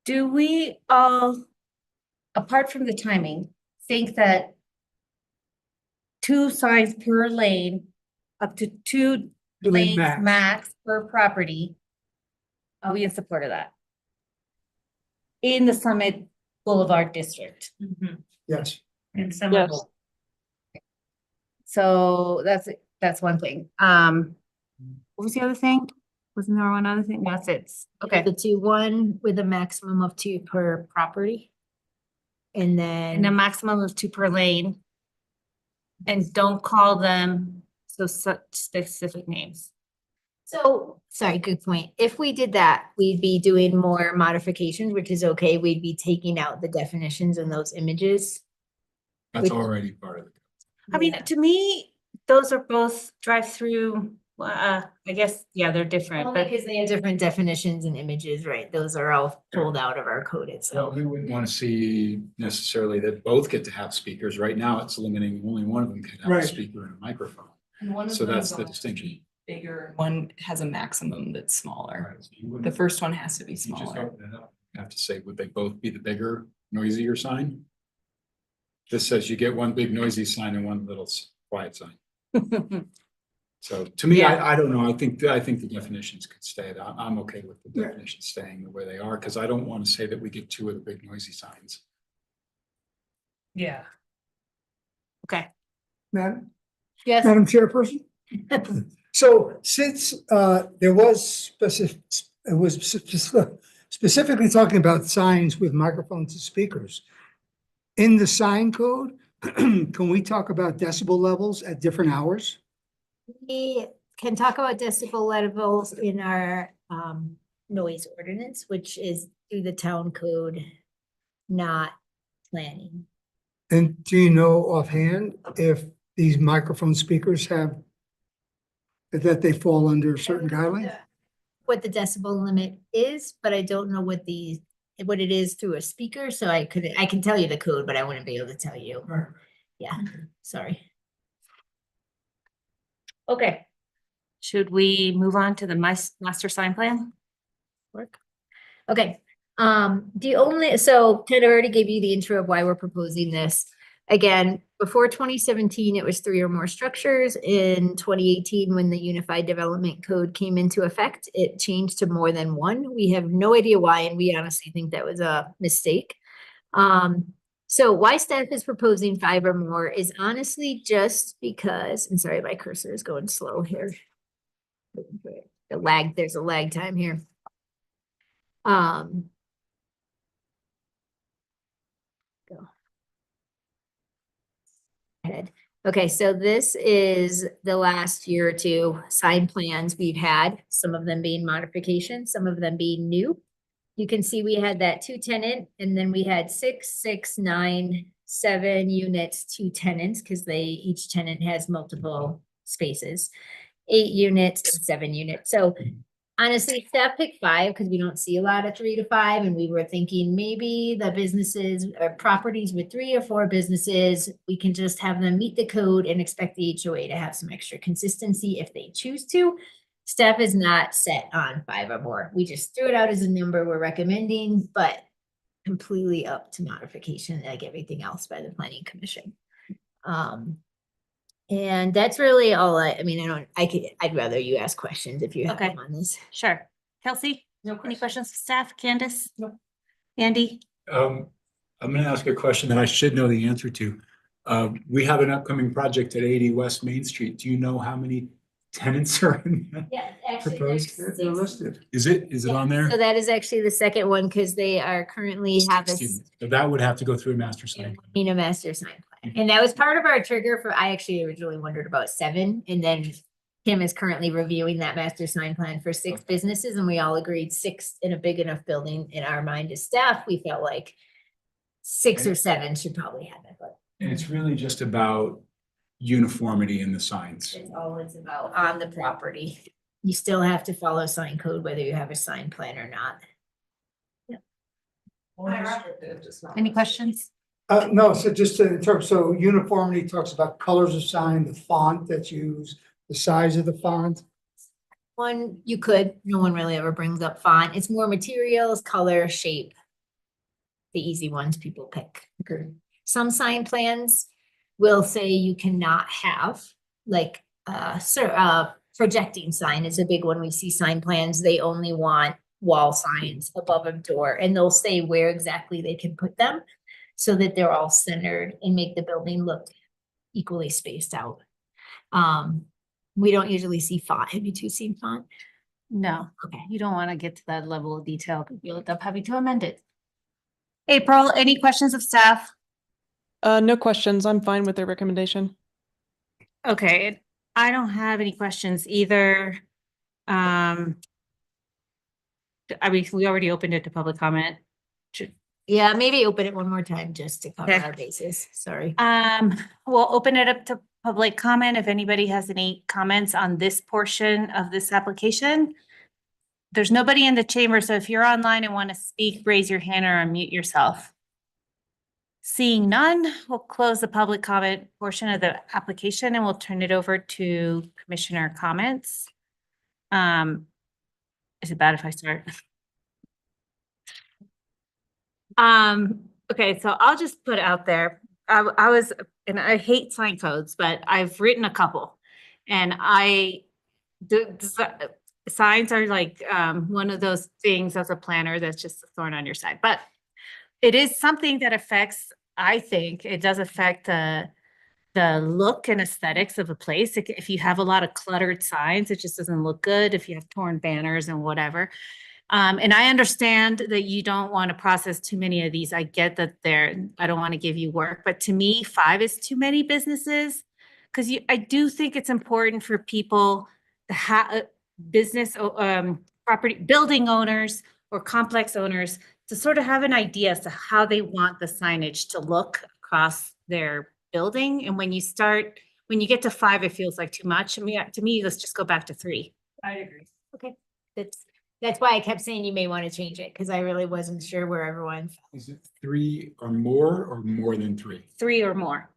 Do we all, apart from the timing, think that 2 signs per lane, up to 2 Lane lanes max. max per property? Are we in support of that? In the Summit Boulevard District. Yes. And some Yes. of So that's one thing. What was the other thing? Wasn't there one other thing? That's it. Okay. The 2, 1 with a maximum of 2 per property. And then. And a maximum of 2 per lane. And don't call them such specific names. So, sorry, good point. If we did that, we'd be doing more modifications, which is okay. We'd be taking out the definitions in those images. That's Which- already part of it. I mean, to me, those are both drive-through, I guess, yeah, they're different, Only but because they have different definitions and images, right? Those are all pulled out of our code So itself. we wouldn't want to see necessarily that both get to have speakers. Right now, it's limiting only one of them can have a Right. speaker and a microphone. And one of So them that's is the a distinction. bigger, one has a maximum that's smaller. Right, so you wouldn't- The first one has to be you just smaller. open it up. You have to say, would they both be the bigger, noisier sign? This says you get one big noisy sign and one little quiet sign. So to me, Yeah. I don't know. I think the definitions could stay. I'm okay with the Yeah. definitions staying the way they are, because I don't want to say that we get 2 of the big noisy signs. Yeah. okay. Madam, Yes, Madam Chairperson? So since there was specifically talking about signs with microphones and speakers, in the sign code, can we talk about decibel levels at different hours? we can talk about decibel levels in our noise ordinance, which is through the town code, not planning. And do you know offhand if these microphone speakers have that they fall under certain guidelines? What the decibel limit is, but I don't know what it is through a speaker, so I can tell you the code, but I wouldn't be able to tell you. Yeah, sorry. Okay. Should we move on to the master sign plan? Work. Okay, so Ted already gave you the intro of why we're proposing this. Again, before 2017, it was 3 or more structures. In 2018, when the Unified Development Code came into effect, it changed to more than 1. We have no idea why, and we honestly think that was a mistake. So why staff is proposing 5 or more is honestly just because, and sorry, my cursor is going slow here. There's a lag time here. Go ahead. Okay, so this is the last year or 2 sign plans we've had, some of them being modifications, some of them being new. You can see we had that 2 tenant, and then we had 6, 6, 9, 7 units, 2 tenants, because each tenant has multiple spaces. 8 units, 7 units. So honestly, staff picked 5 because we don't see a lot of 3 to 5, and we were thinking maybe the businesses or properties with 3 or 4 businesses, we can just have them meet the code and expect the HOA to have some extra consistency if they choose to. Staff is not set on 5 or more. We just threw it out as a number we're recommending, but completely up to modification like everything else by the planning commission. And that's really all I'd rather you ask questions if you have Okay. them on this. Sure. Kelsey, No any question. questions for staff? Candace? No. Andy? I'm gonna ask a question that I should know the answer to. We have an upcoming project at 80 West Main Street. Do you know how many tenants are in that? Yeah, Proposed? They're listed. Is it on there? So that is actually the second one because they are currently have a 16. So that would have to go through a master sign. in a master sign plan. And that was part of our trigger I actually originally wondered about 7, and then Kim is currently reviewing that master sign plan for 6 businesses, and we all agreed 6 in a big enough building in our mind as staff, we felt like 6 or 7 should probably have it, but And it's really just about uniformity in the signs. it's all it's about on the property. You still have to follow sign code whether you have a sign plan or not. Any questions? No, so just in terms, so uniformity talks about colors of sign, the font that's used, the size of the font. One, you could, no one really ever brings up font. It's more materials, color, shape. The easy ones people pick. Okay. Some sign plans will say you cannot have, like, projecting sign is a big one. We see sign plans, they only want wall signs above a door, and they'll say where exactly they can put them so that they're all centered and make the building look equally spaced out. We don't usually see font. Have you two seen font? No, Okay. you don't want to get to that level of detail because you'll end up having to amend it. April, any questions of staff? No questions. I'm fine with their recommendation. Okay, I don't have any questions either. I mean, we already opened it to public comment. Yeah, maybe open it one more time just to cover Okay. our bases. Sorry. We'll open it up to public comment if anybody has any comments on this portion of this application. There's nobody in the chamber, so if you're online and want to speak, raise your hand or unmute yourself. Seeing none, we'll close the public comment portion of the application and we'll turn it over to commissioner comments. Is it bad if I start? Okay, so I'll just put out there, I was, and I hate sign codes, but I've written a couple. And signs are like, one of those things as a planner that's just a thorn on your side, but it is something that affects, I think, it does affect the look and aesthetics of a place. If you have a lot of cluttered signs, it just doesn't look good. If you have torn banners and whatever. And I understand that you don't want to process too many of these. I get that I don't want to give you work, but to me, 5 is too many businesses. Because I do think it's important for people to have business, property, building owners or complex owners to sort of have an idea as to how they want the signage to look across their building. And when you get to 5, it feels like too much. I mean, to me, let's just go back to 3. I agree. Okay, that's why I kept saying you may want to change it, because I really wasn't sure where everyone. Is it 3 or more than 3? 3 or more.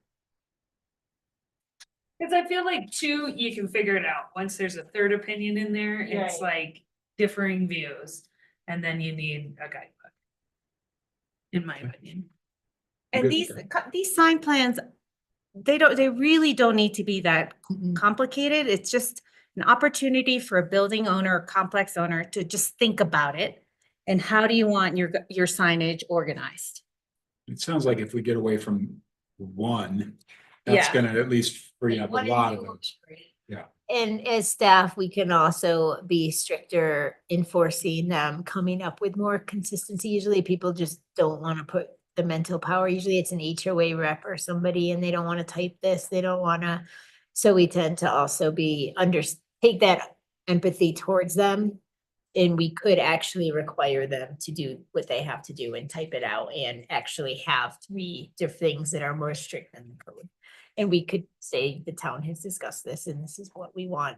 Cause I feel like 2, you can figure it out. Once there's a third opinion in there, it's like differing views. And then you need a guidebook. In my opinion. And Good. these sign plans, they really don't need to be that complicated. It's just an opportunity for a building owner or complex owner to just think about it. And how do you want your signage organized? It sounds like if we get away from 1, that's Yeah. gonna at least free up a One or lot two of will those. be great. Yeah. And as staff, we can also be stricter enforcing them, coming up with more consistency. Usually people just don't want to put the mental power. Usually it's an HOA rep or somebody and they don't want to type this, they don't want to. So we tend to also take that empathy towards them. And we could actually require them to do what they have to do and type it out and actually have 3 different things that are more strict than the code. And we could say the town has discussed this and this is what we want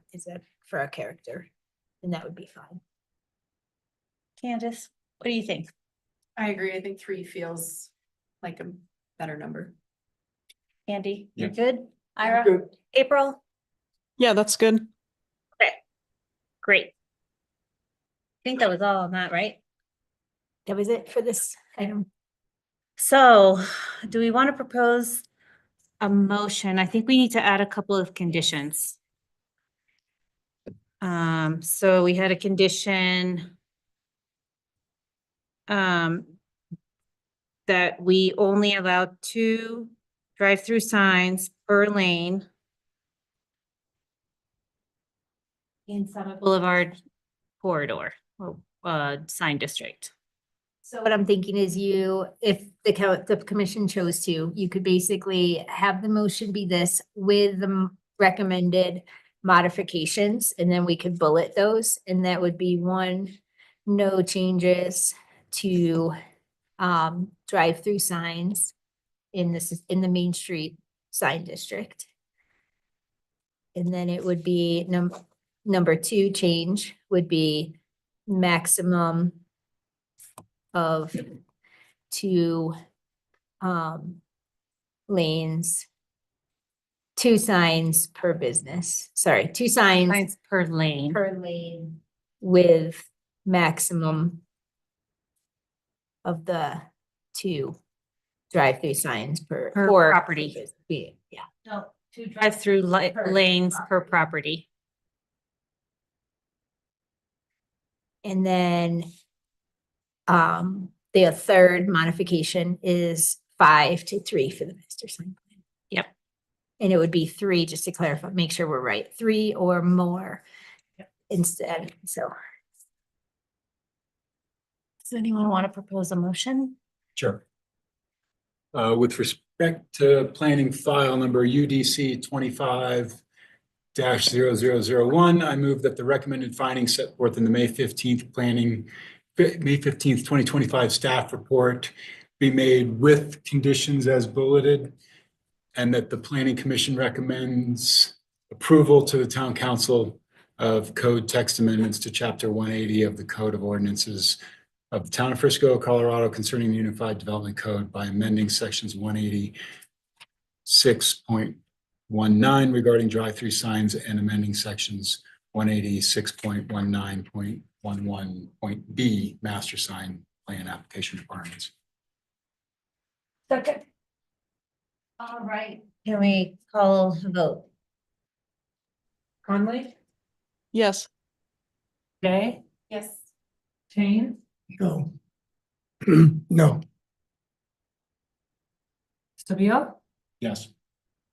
for our character. And that would be fine. Candace, what do you think? I agree. I think 3 feels like a better number. Andy, you're Yeah. good? Ira? Good. April? Yeah, that's good. Great. I think that was all on that, right? That was it for this item. So do we want to propose a motion? I think we need to add a couple of conditions. So we had a condition that we only allow 2 drive-through signs per lane in Summit Boulevard corridor or sign district. So what I'm thinking is if the commission chose to, you could basically have the motion be this with the recommended modifications, and then we could bullet those, and that would be 1, no changes to drive-through signs in the Main Street sign district. And then it would be number 2 change would be maximum of 2 lanes, 2 signs per business, sorry, 2 signs Signs per lane. per lane with maximum of the 2 drive-through signs per. Per for- property. Yeah. No, 2 drive-through Per lanes per property. property. And then the third modification is 5 to 3 for the master sign plan. Yep. And it would be 3, just to clarify, make sure we're right, 3 or more instead, so. Does anyone want to propose a motion? Sure. With respect to planning file number UDC 25-0001, I move that the recommended findings set forth in the May 15th, 2025 staff report be made with conditions as bulleted, and that the planning commission recommends approval to the town council of code text amendments to chapter 180 of the Code of Ordinances of the town of Frisco, Colorado concerning the Unified Development Code by amending sections 186.19 regarding drive-through signs and amending sections 186.19.11.b master sign plan application requirements. Second. All right. Can we call a vote? Conley, Yes. Day, Yes. Jane, No. No. Stabile, Yes.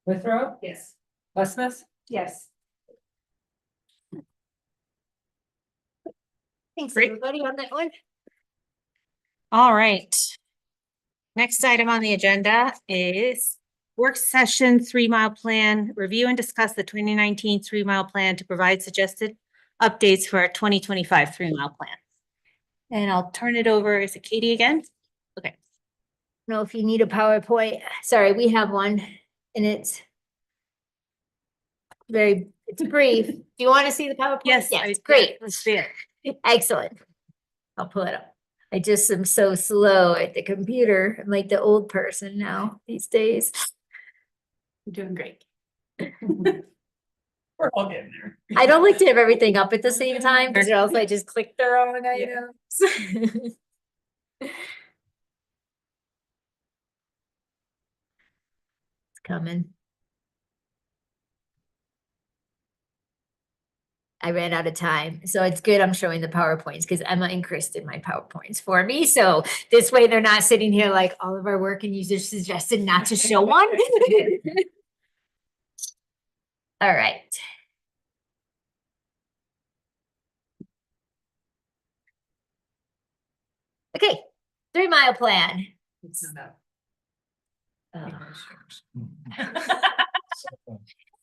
Withrow, Yes. Westmith, Yes. Thanks, Great. everybody, on that one. All right. Next item on the agenda is work session 3 Mile Plan, review and discuss the 2019 3 Mile Plan to provide suggested updates for our 2025 3 Mile Plan. And I'll turn it over, is it Katie again? Okay. Know if you need a PowerPoint, sorry, we have one, and it's brief. Do you want to see the PowerPoint? Yes. Yes, great. Let's see it. Excellent. I'll pull it up. I just am so slow at the computer. I'm like the old person now these days. You're doing great. we're all getting there. I don't like to have everything up at the same time because else I just click the wrong items. It's coming. I ran out of time, so it's good I'm showing the PowerPoints because Emma and Chris did my PowerPoints for me. So this way they're not sitting here like all of our work and users suggested not to show one. All right. Okay, 3 Mile Plan. It's not Oh, that.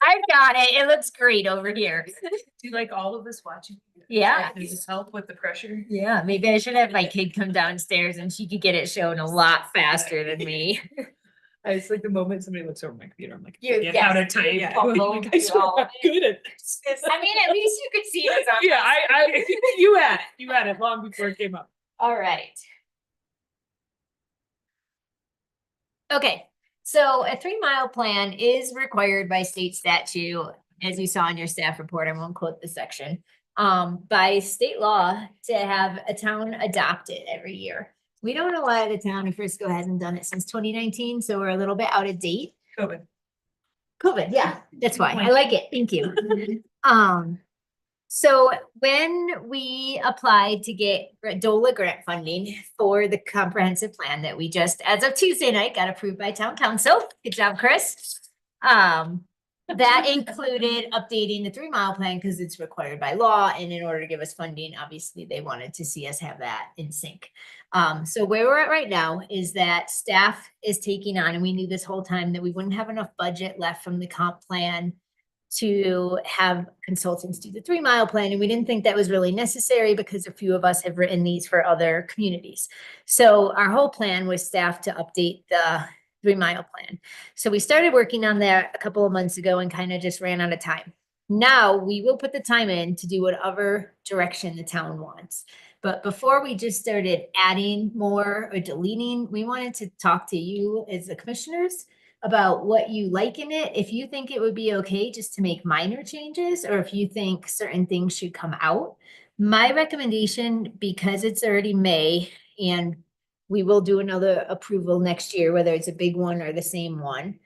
I've got it. It looks great over here. Do you like all of us watching? Yeah. Does this help with the pressure? Yeah, maybe I should have my kid come downstairs and she could get it shown a lot faster than me. It's like the moment somebody looks over my computer, I'm like, You- forget how to yes, type. yeah. Like, I swear I'm good at this. I mean, at least you could see it on. Yeah, you had it long before it came up. All right. Okay, so a 3 Mile Plan is required by state statute, as you saw in your staff report. I won't quote the section. By state law to have a town adopt it every year. We don't know why the town of Frisco hasn't done it since 2019, so we're a little bit out of date. COVID. COVID, yeah, that's why. I like it. Thank you. So when we applied to get DOLA grant funding for the comprehensive plan that we just, as of Tuesday night, got approved by town council. Good job, Chris. That included updating the 3 Mile Plan because it's required by law. And in order to give us funding, obviously they wanted to see us have that in sync. So where we're at right now is that staff is taking on, and we knew this whole time that we wouldn't have enough budget left from the comp plan to have consultants do the 3 Mile Plan. And we didn't think that was really necessary because a few of us have written these for other communities. So our whole plan was staff to update the 3 Mile Plan. So we started working on that a couple of months ago and kind of just ran out of time. Now we will put the time in to do whatever direction the town wants. But before we just started adding more or deleting, we wanted to talk to you as the commissioners about what you like in it. If you think it would be okay just to make minor changes, or if you think certain things should come out. My recommendation, because it's already May and we will do another approval next year, whether it's a big one or the same one,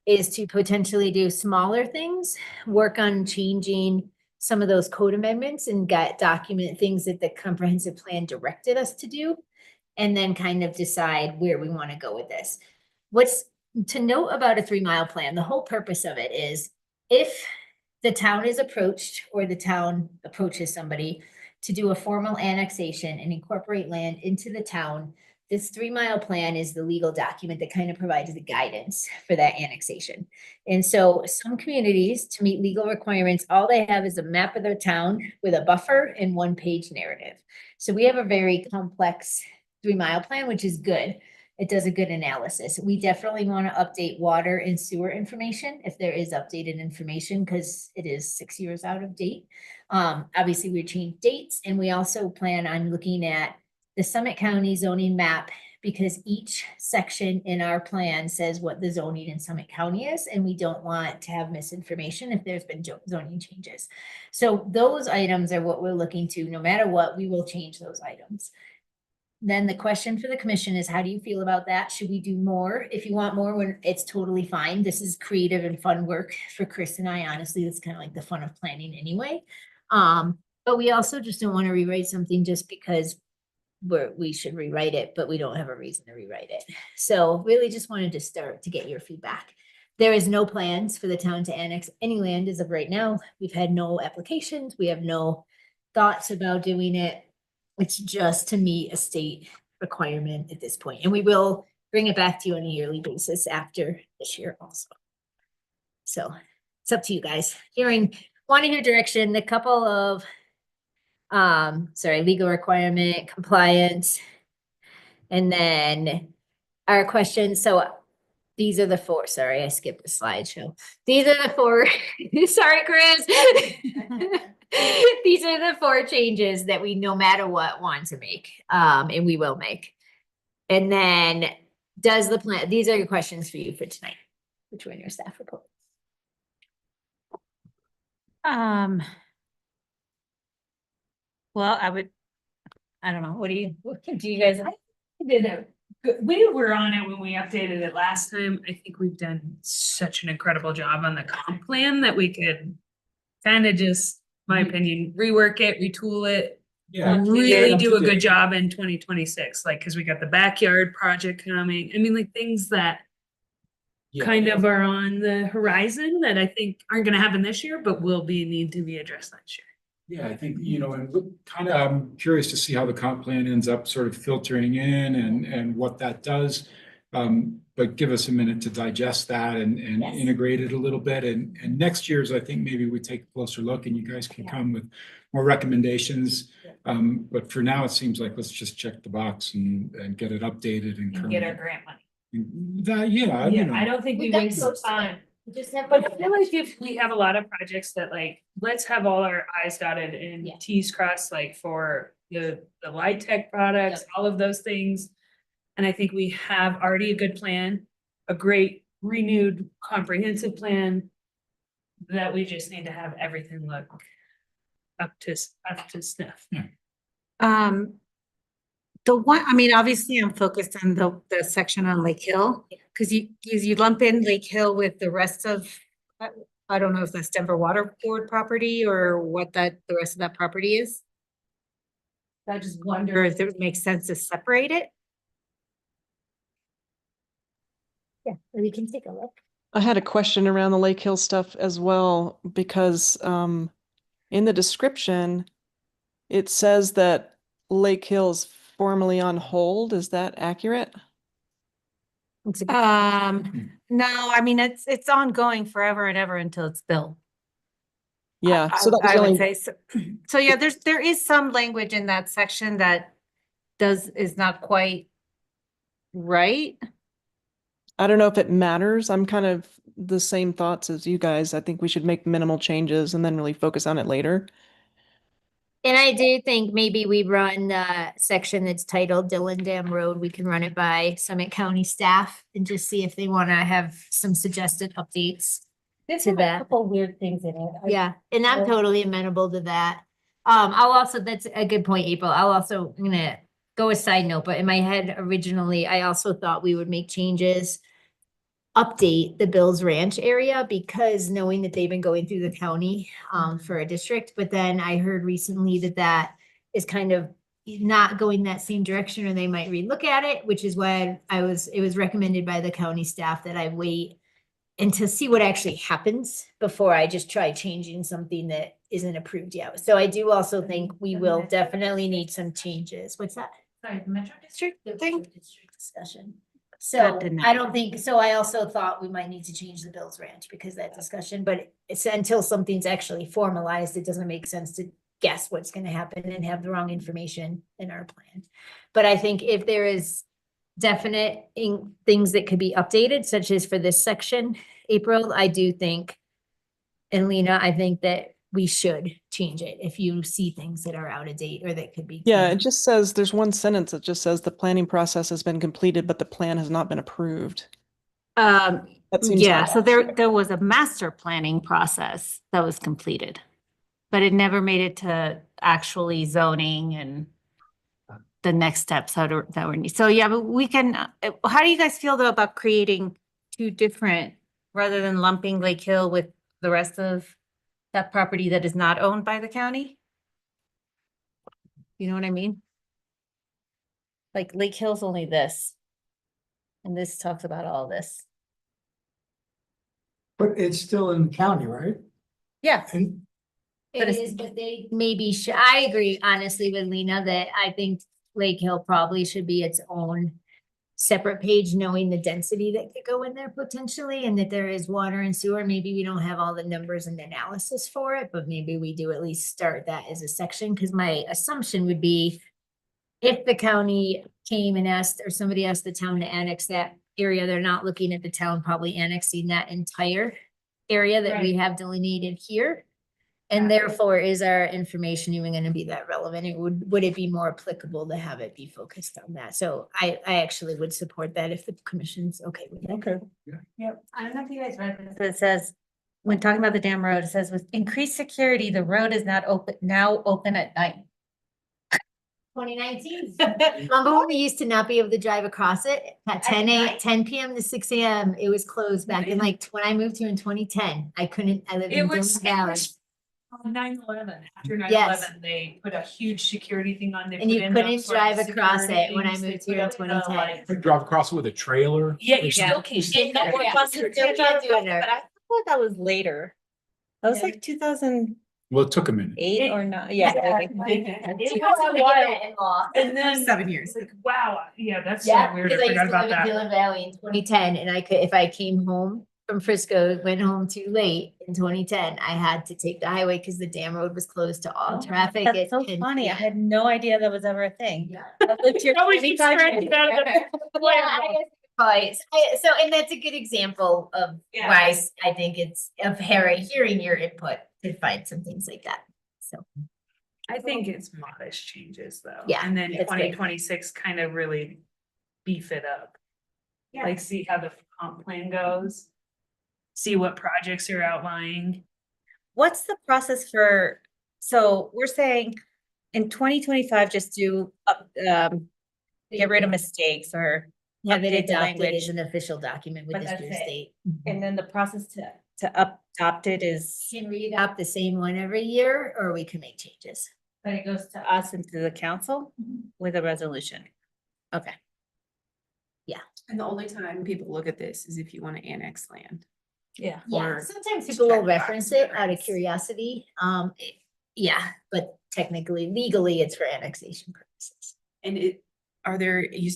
is to potentially do smaller things, work on changing some of those code amendments and document things that the comprehensive plan directed us to do, and then kind of decide where we want to go with this. What's to note about a 3-mile plan, the whole purpose of it is if the town is approached or the town approaches somebody to do a formal annexation and incorporate land into the town, this 3-mile plan is the legal document that kind of provides the guidance for that annexation. And so some communities, to meet legal requirements, all they have is a map of their town with a buffer and 1-page narrative. So we have a very complex 3-mile plan, which is good. It does a good analysis. We definitely want to update water and sewer information if there is updated information, because it is 6 years out of date. Obviously, we changed dates, and we also plan on looking at the Summit County zoning map, because each section in our plan says what the zoning in Summit County is, and we don't want to have misinformation if there's been zoning changes. So those items are what we're looking to. No matter what, we will change those items. Then the question for the commission is, how do you feel about that? Should we do more? If you want more, when it's totally fine. This is creative and fun work for Chris and I. Honestly, that's kind of like the fun of planning anyway. But we also just don't want to rewrite something just because we should rewrite it, but we don't have a reason to rewrite it. So really just wanted to start to get your feedback. There is no plans for the town to annex any land as of right now. We've had no applications. We have no thoughts about doing it. It's just to meet a state requirement at this point. And we will bring it back to you on a yearly basis after this year also. So it's up to you guys. Wanting your direction, the couple of legal requirement, compliance. And then our questions. So these are the 4, sorry, I skipped the slideshow. These are the 4, sorry, Chris. These are the 4 changes that we, no matter what, want to make, and we will make. And then does the plan, these are your questions for you for tonight, which were in your staff report. Well, I don't know, what do you guys? We were on it when we updated it last time. I think we've done such an incredible job on the comp plan that we could kind of just, my opinion, rework it, retool it. Yeah. Really do a good job in 2026, like, cause we got the backyard project coming. I mean, like things that kind of are on the horizon that I think aren't gonna happen this year, but will need to be addressed next year. Yeah, I think, and kind of, I'm curious to see how the comp plan ends up sort of filtering in and what that does. But give us a minute to digest that and Yes. integrate it a little bit. And next year's, I think maybe we take a closer look and you guys can come with more recommendations. But for now, it seems like let's just check the box and get it updated and And get our current. grant money. That, yeah, I don't think we We've done waste close to time. We just have. But I feel like if we have a lot of projects that like, let's have all our i's dotted and Yeah. t's crossed, like for the light tech products, all of those things. And I think we have already a good plan, a great renewed comprehensive plan. That we just need to have everything look up to snuff. The one, I mean, obviously I'm focused on the section on Lake Hill, because you lump in Lake Hill with the rest of, I don't know if that's Denver Water Board property or what the rest of that property is. I just wonder if it makes sense to separate it. Yeah, we can take a look. I had a question around the Lake Hill stuff as well, because in the description, it says that Lake Hill's formally on hold. Is that accurate? It's a- No, I mean, it's ongoing forever and ever until it's built. Yeah, so that was I would only, say so. So yeah, there is some language in that section that is not quite right. I don't know if it matters. I'm kind of the same thoughts as you guys. I think we should make minimal changes and then really focus on it later. And I do think maybe we run the section that's titled Dillon Dam Road. We can run it by Summit County staff and just see if they want to have some suggested updates. There's To a that. couple weird things in it. Yeah, and I'm Oh. totally amenable to that. I'll also, that's a good point, April. I'm gonna go a side note, but in my head originally, I also thought we would make changes. Update the Bills Ranch area because knowing that they've been going through the county for a district, but then I heard recently that that is kind of not going that same direction, or they might relook at it, which is why it was recommended by the county staff that I wait and to see what actually happens before I just try changing something that isn't approved yet. So I do also think we will definitely need some changes. What's that? Sorry, the Metro District The thing? district discussion. That So didn't I don't think, so I also thought we might need to change the Bills Ranch because of that discussion, but it's until something's actually formalized, it doesn't make sense to guess what's gonna happen and have the wrong information in our plan. But I think if there is definite things that could be updated, such as for this section, April, I do think, and Lena, I think that we should change it if you see things that are out of date or that could be. Yeah, it cleaned. just says, there's one sentence that just says the planning process has been completed, but the plan has not been approved. That seems Yeah, odd. so there was a master planning process that was completed, but it never made it to actually zoning and the next steps that were needed. So yeah, but we can, how do you guys feel though about creating two different, rather than lumping Lake Hill with the rest of that property that is not owned by the county? You know what I mean? Like Lake Hill's only this. And this talks about all this. But it's still in the county, right? Yeah. And But It it's- is, but they maybe should, I agree honestly with Lena that I think Lake Hill probably should be its own separate page, knowing the density that could go in there potentially, and that there is water and sewer. Maybe we don't have all the numbers and analysis for it, but maybe we do at least start that as a section, because my assumption would be if the county came and asked, or somebody asked the town to annex that area, they're not looking at the town probably annexing that entire area that we have delineated here. And therefore, is our information even gonna be that relevant? Would it be more applicable to have it be focused on that? So I actually would support that if the commission's okay with it. okay, Yep. I don't know if you guys read this, but it says, when talking about the dam road, it says with increased security, the road is now open at night. 2019. Remember when we used to not be able to drive across it at 10 PM to 6 AM? It was closed back in when I moved here in 2010. I couldn't, I lived in Dillon Valley. 9/11, after Yes. 9/11, they put a huge security thing on. They And put you in couldn't those, like, drive across security it when I things. They moved here put in up the, 2010. like- You drive across with a trailer. Yeah, or you something. still can. And no more buses, Still they're can't not do doing it, it. but I thought that was later. That was Yeah. like 2008 Well, it took a minute. or not, yeah. It It was was a a while. while. Law. And then 7 years. Like, wow, yeah, that's so Yeah, weird. because I I used forgot to about live in that. Dillon Valley in 2010, and I could, if I came home from Frisco, went home too late in 2010, I had to take the highway because the dam road was closed to all traffic. That's at so 10 funny. I PM. had no idea that was ever a thing. Yeah. I lived here Probably 25 scratched years. it out of the- Yeah, I guess, but, so, and that's a good example of Yeah. why I think it's of hearing your input to find some things like that, so. I think it's modest changes though. Yeah, And then it's good. 2026 kind of really beef it up. Yeah. Like see how the comp plan goes. See what projects are outlying. What's the process for, so we're saying in 2025, just do, get rid of mistakes or, Have it update the adopted language. as an official document with But this that's year's it. state. and then the process to adopt it is, Can we adopt the same one every year, or we can make changes? but it goes to us and to the council with a resolution. Okay. And the only time people look at this is if you want to annex land. Yeah. Yeah, Or sometimes people will check box reference it out of difference. curiosity. Yeah, but technically, legally, it's for annexation purposes. And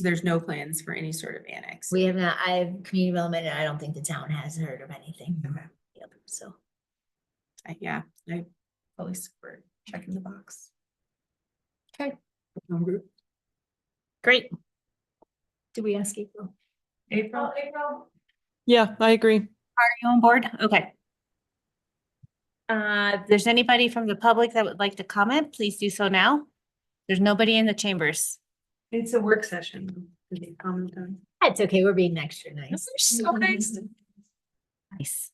there's no plans for any sort of annex. We have not, I have community development, and I don't think the town has heard of anything. Yep, so. Yeah, I fully support checking the box. I'm good. Great. Did we ask April? April, April. Yeah, I agree. Are you on board? Okay. If there's anybody from the public that would like to comment, please do so now. There's nobody in the chambers. It's a work session. Can you comment on? That's okay, we're being extra nice. So nice. Nice.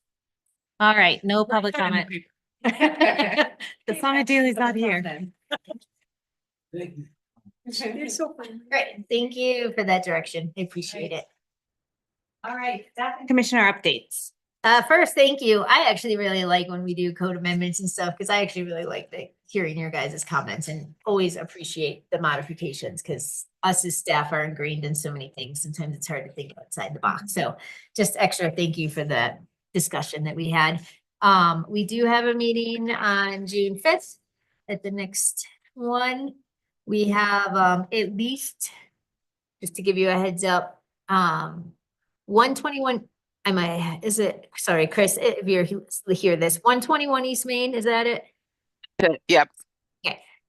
All right, no public comment. The Summit Daily's not here. You're so funny. Great, thank you for that direction. I appreciate it. All right, staff and commissioner updates. First, thank you. I actually really like when we do code amendments and stuff, because I actually really like hearing your guys' comments and always appreciate the modifications, because us as staff are ingrained in so many things. Sometimes it's hard to think outside the box. So just extra thank you for the discussion that we had. We do have a meeting on June 5th at the next one. We have at least, just to give you a heads up, 121. Sorry, Chris, if you're hear this, 121 East Main, is that it? Yep.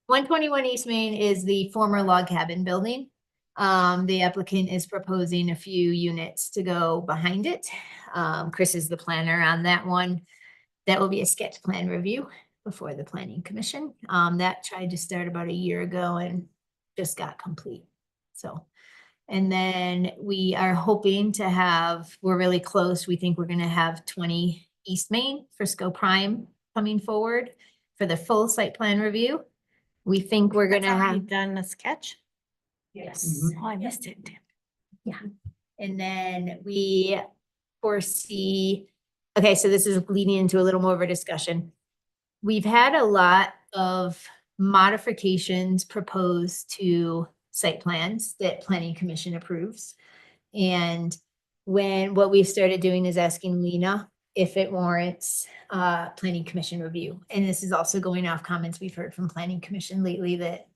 121 East Main is the former log cabin building. The applicant is proposing a few units to go behind it. Chris is the planner on that one. That will be a sketch plan review before the planning commission. That tried to start about a year ago and just got complete. So, and then we are hoping to have, we're really close. We think we're gonna have 20 East Main, Frisco Prime coming forward for the full site plan review. We think we're gonna have. Done a sketch? Yes. Oh, I missed it. And then we foresee, okay, so this is leading into a little more of a discussion. We've had a lot of modifications proposed to site plans that planning commission approves. And what we've started doing is asking Lena if it warrants planning commission review. And this is also going off comments we've heard from planning commission lately that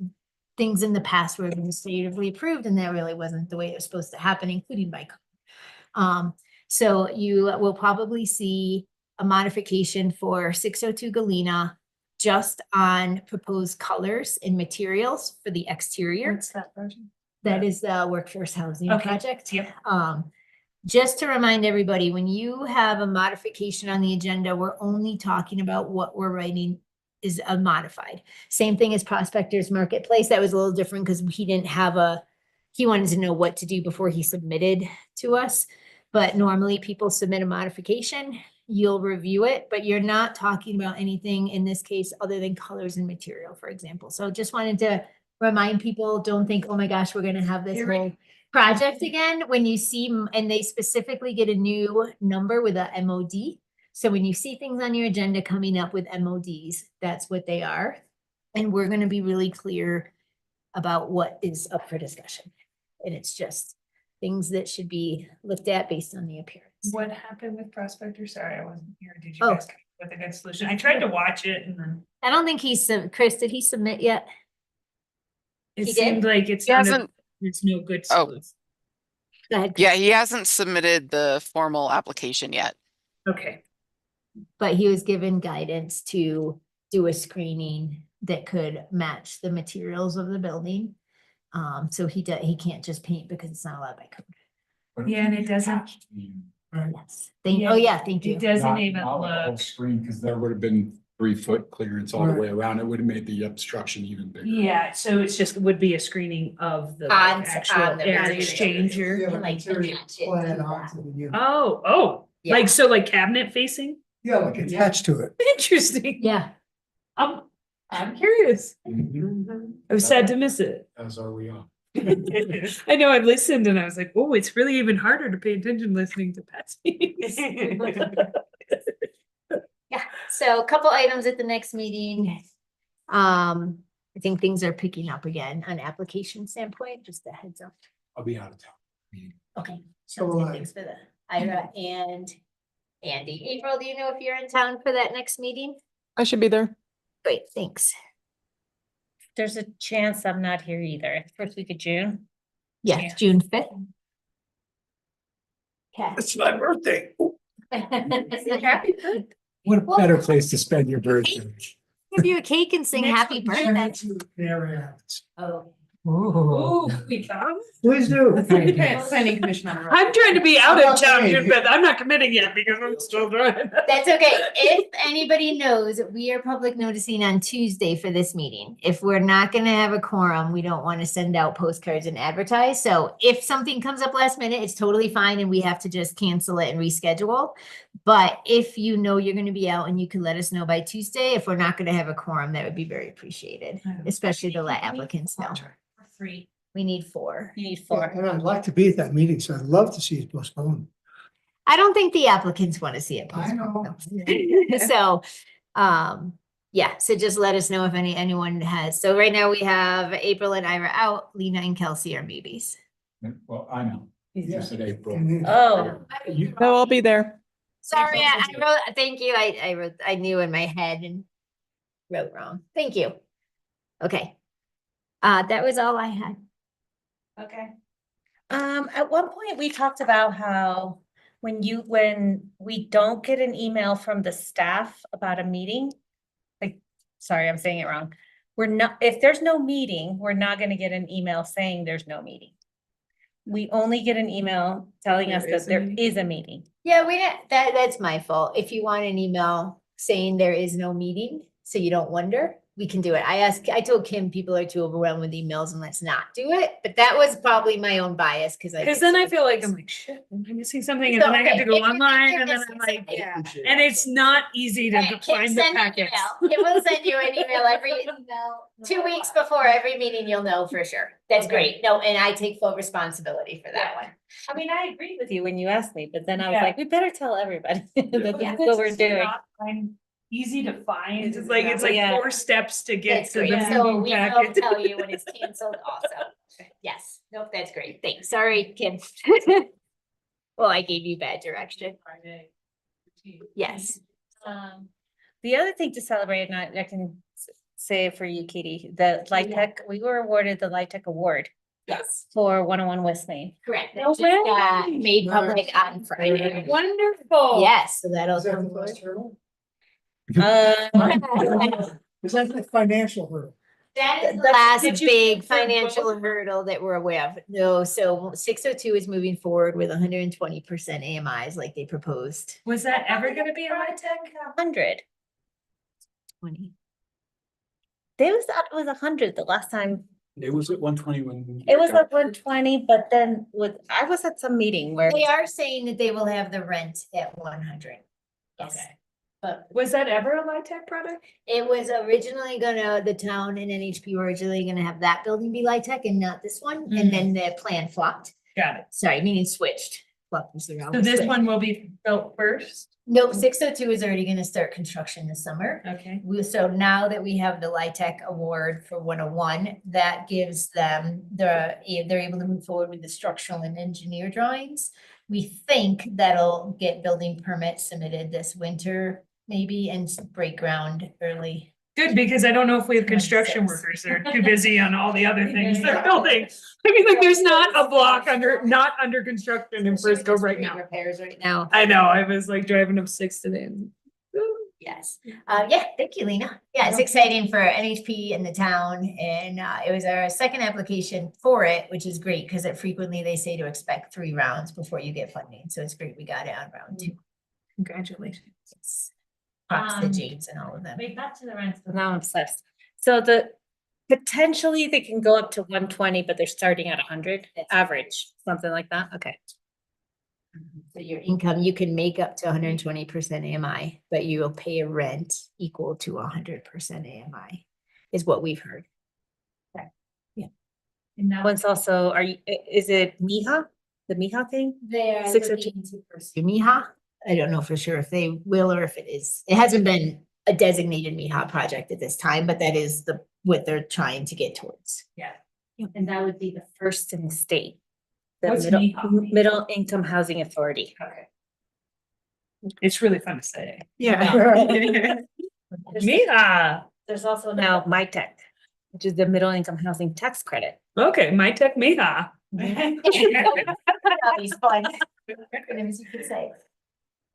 things in the past were administratively approved and that really wasn't the way it was supposed to happen, including by code. So you will probably see a modification for 602 Galena just on proposed colors and materials for the exterior. What's that version? That is the workforce housing Okay, project. yep. Just to remind everybody, when you have a modification on the agenda, we're only talking about what we're writing is a modified. Same thing as Prospectors Marketplace. That was a little different because he wanted to know what to do before he submitted to us. But normally people submit a modification, you'll review it, but you're not talking about anything in this case other than colors and material, for example. So just wanted to remind people, don't think, oh my gosh, we're gonna have this whole project again. When you see, and they specifically get a new number with a MOD. So when you see things on your agenda coming up with MODs, that's what they are. And we're gonna be really clear about what is up for discussion. And it's just things that should be looked at based on the appearance. What happened with Prospector? Sorry, I wasn't here. Did you Oh. guys come up with a good solution? I tried to watch it and then I don't think Chris, did he submit yet? it He did? seemed like it's He not hasn't- it's no good Oh. solution. Go ahead. Yeah, he hasn't submitted the formal application yet. Okay. But he was given guidance to do a screening that could match the materials of the building. So he can't just paint because it's not allowed by code. Yeah, and it doesn't, Yes. Yeah, Oh, yeah, thank you. it doesn't even look, Screen, because there would have been 3-foot clearance all the way around. It would have made the obstruction even bigger. yeah, so it's just would be a screening of the On- like, actual on the air material. exchanger. Yeah, Like, material attach it plan to onto the unit. Oh, Yeah. like, so like cabinet facing? Yeah, like attached to it. Interesting. Yeah. I'm curious. Mhm. I was sad to miss it. As are we all. I know I've listened and I was like, oh, it's really even harder to pay attention listening to Pat's meetings. Yeah, so a couple items at the next meeting. I think things are picking up again on application standpoint, just a heads up. I'll be out of town. Meeting. Okay. So sounds will good. I. Thanks for the Ira and Andy. April, do you know if you're in town for that next meeting? I should be there. Great, thanks. There's a chance I'm not here either. First week of June. Yeah, Yeah. June 5th. Okay. It's my birthday. Happy birthday. What a Well- better place to spend your birthday. Give you a cake and sing Next happy week, birthday. Canary Islands. Oh, Oh, we come. please do. Planning commission on a roll. I'm trying to be out I'm of not town, saying- but I'm not committing yet because I'm still driving. That's okay. If anybody knows, we are public noticing on Tuesday for this meeting. If we're not gonna have a quorum, we don't want to send out postcards and advertise. So if something comes up last minute, it's totally fine and we have to just cancel it and reschedule. But if you know you're gonna be out and you can let us know by Tuesday, if we're not gonna have a quorum, that would be very appreciated, especially to let applicants know. 3. We need 4. You need Yeah, 4. and I'd like to be at that meeting, so I'd love to see it postponed. I don't think the applicants want to see it. I know. postponed. So, yeah, so just let us know if anyone has. So right now we have April and Ira out, Lena and Kelsey are maybes. Well, I know. You said April. And then- Oh, No, I'll be there. Sorry, I wrote, thank you. I wrote, I knew in my head and wrote wrong. Thank you. Okay. That was all I had. okay. At one point, we talked about how when we don't get an email from the staff about a meeting, like, sorry, I'm saying it wrong. If there's no meeting, we're not gonna get an email saying there's no meeting. We only get an email telling us that there is a meeting. Yeah, that's my fault. If you want an email saying there is no meeting, so you don't wonder, we can do it. I told Kim people are too overwhelmed with emails and let's not do it, but that was probably my own bias because Because then I feel like I'm like, shit, am I missing something? And So, then I have to okay, go if you think online you're and then missing I'm like, something, yeah. And it's not easy to Kim find the send an packets. email. Kim will send you an email every 2 weeks before every meeting, you'll know for sure. That's Okay. great. No, and I take full responsibility for that Yeah. one. I mean, I agree with you when you asked me, but then I was Yeah. like, we better tell everybody that Yeah. that's what we're doing. Easy to find. It's It's like Yeah. 4 steps to get That's to the great. So meeting we will packet. tell you when it's canceled also. Yes, nope, that's great. Thanks. Sorry, Kim. Well, I gave you bad direction. Yes. The other thing to celebrate, and I can say it for you, Katie, the Light Tech, we were awarded the Light Tech Award Yes, for 101 West Main. correct. That No just got way. made public on Friday. Wonderful. Yes, so that'll Is that the come forward. last hurdle? Uh, Is that the financial hurdle? That is the That's- last did you big confirm financial both? hurdle that we're aware of. No, so 602 is moving forward with 120% AMIs like they proposed. Was that ever gonna be a high tech? 100. 20. They was thought it was 100 the last time. It was at 120 when. It was at 120, but then I was at some meeting where. They are saying that they will have the rent at 100. Yes. Okay. But Was that ever a high tech product? it was originally the town and NHP were originally gonna have that building be Light Tech and not this one. And then the plan flopped. Got it. Sorry, meaning switched. Flopped was the wrong. So this switch. one will be built first? Nope, 602 is already gonna start construction this summer. Okay. So now that we have the Light Tech Award for 101, that gives them they're able to move forward with the structural and engineer drawings. We think that'll get building permits submitted this winter, maybe, and break ground early. Good, because I don't know if we have construction 26. workers. They're too busy on all the other things they're building. I mean, like, there's not a block not under construction in Frisco right now. Repairs right now. I know, I was like driving up 6 today. and- Yes. Yeah, thank you, Lena. Yeah, it's exciting for NHP and the town. And it was our second application for it, which is great because frequently they say to expect 3 rounds before you get funding. So it's great we got it on round 2. Congratulations. Props to Um, James and all of them. Wait, back to the rents, but now I'm obsessed. So potentially they can go up to 120, but they're starting at 100 average, something like that. Okay. So your income, you can make up to 120% AMI, but you will pay a rent equal to 100% AMI, is what we've heard. And that one's also, is it MIHA? The MIHA thing? They're 602. looking to pursue MIHA. I don't know for sure if they will or if it is. It hasn't been a designated MIHA project at this time, but that is what they're trying to get towards. Yeah. And that would be the first in the state. The What's middle, MIHA? Middle Income Housing Authority. Okay. It's really fun to say. There's- Mija. There's also now MyTech, which is the Middle Income Housing Tax Credit. Okay, my tech Mija. All these fun acronyms you could say.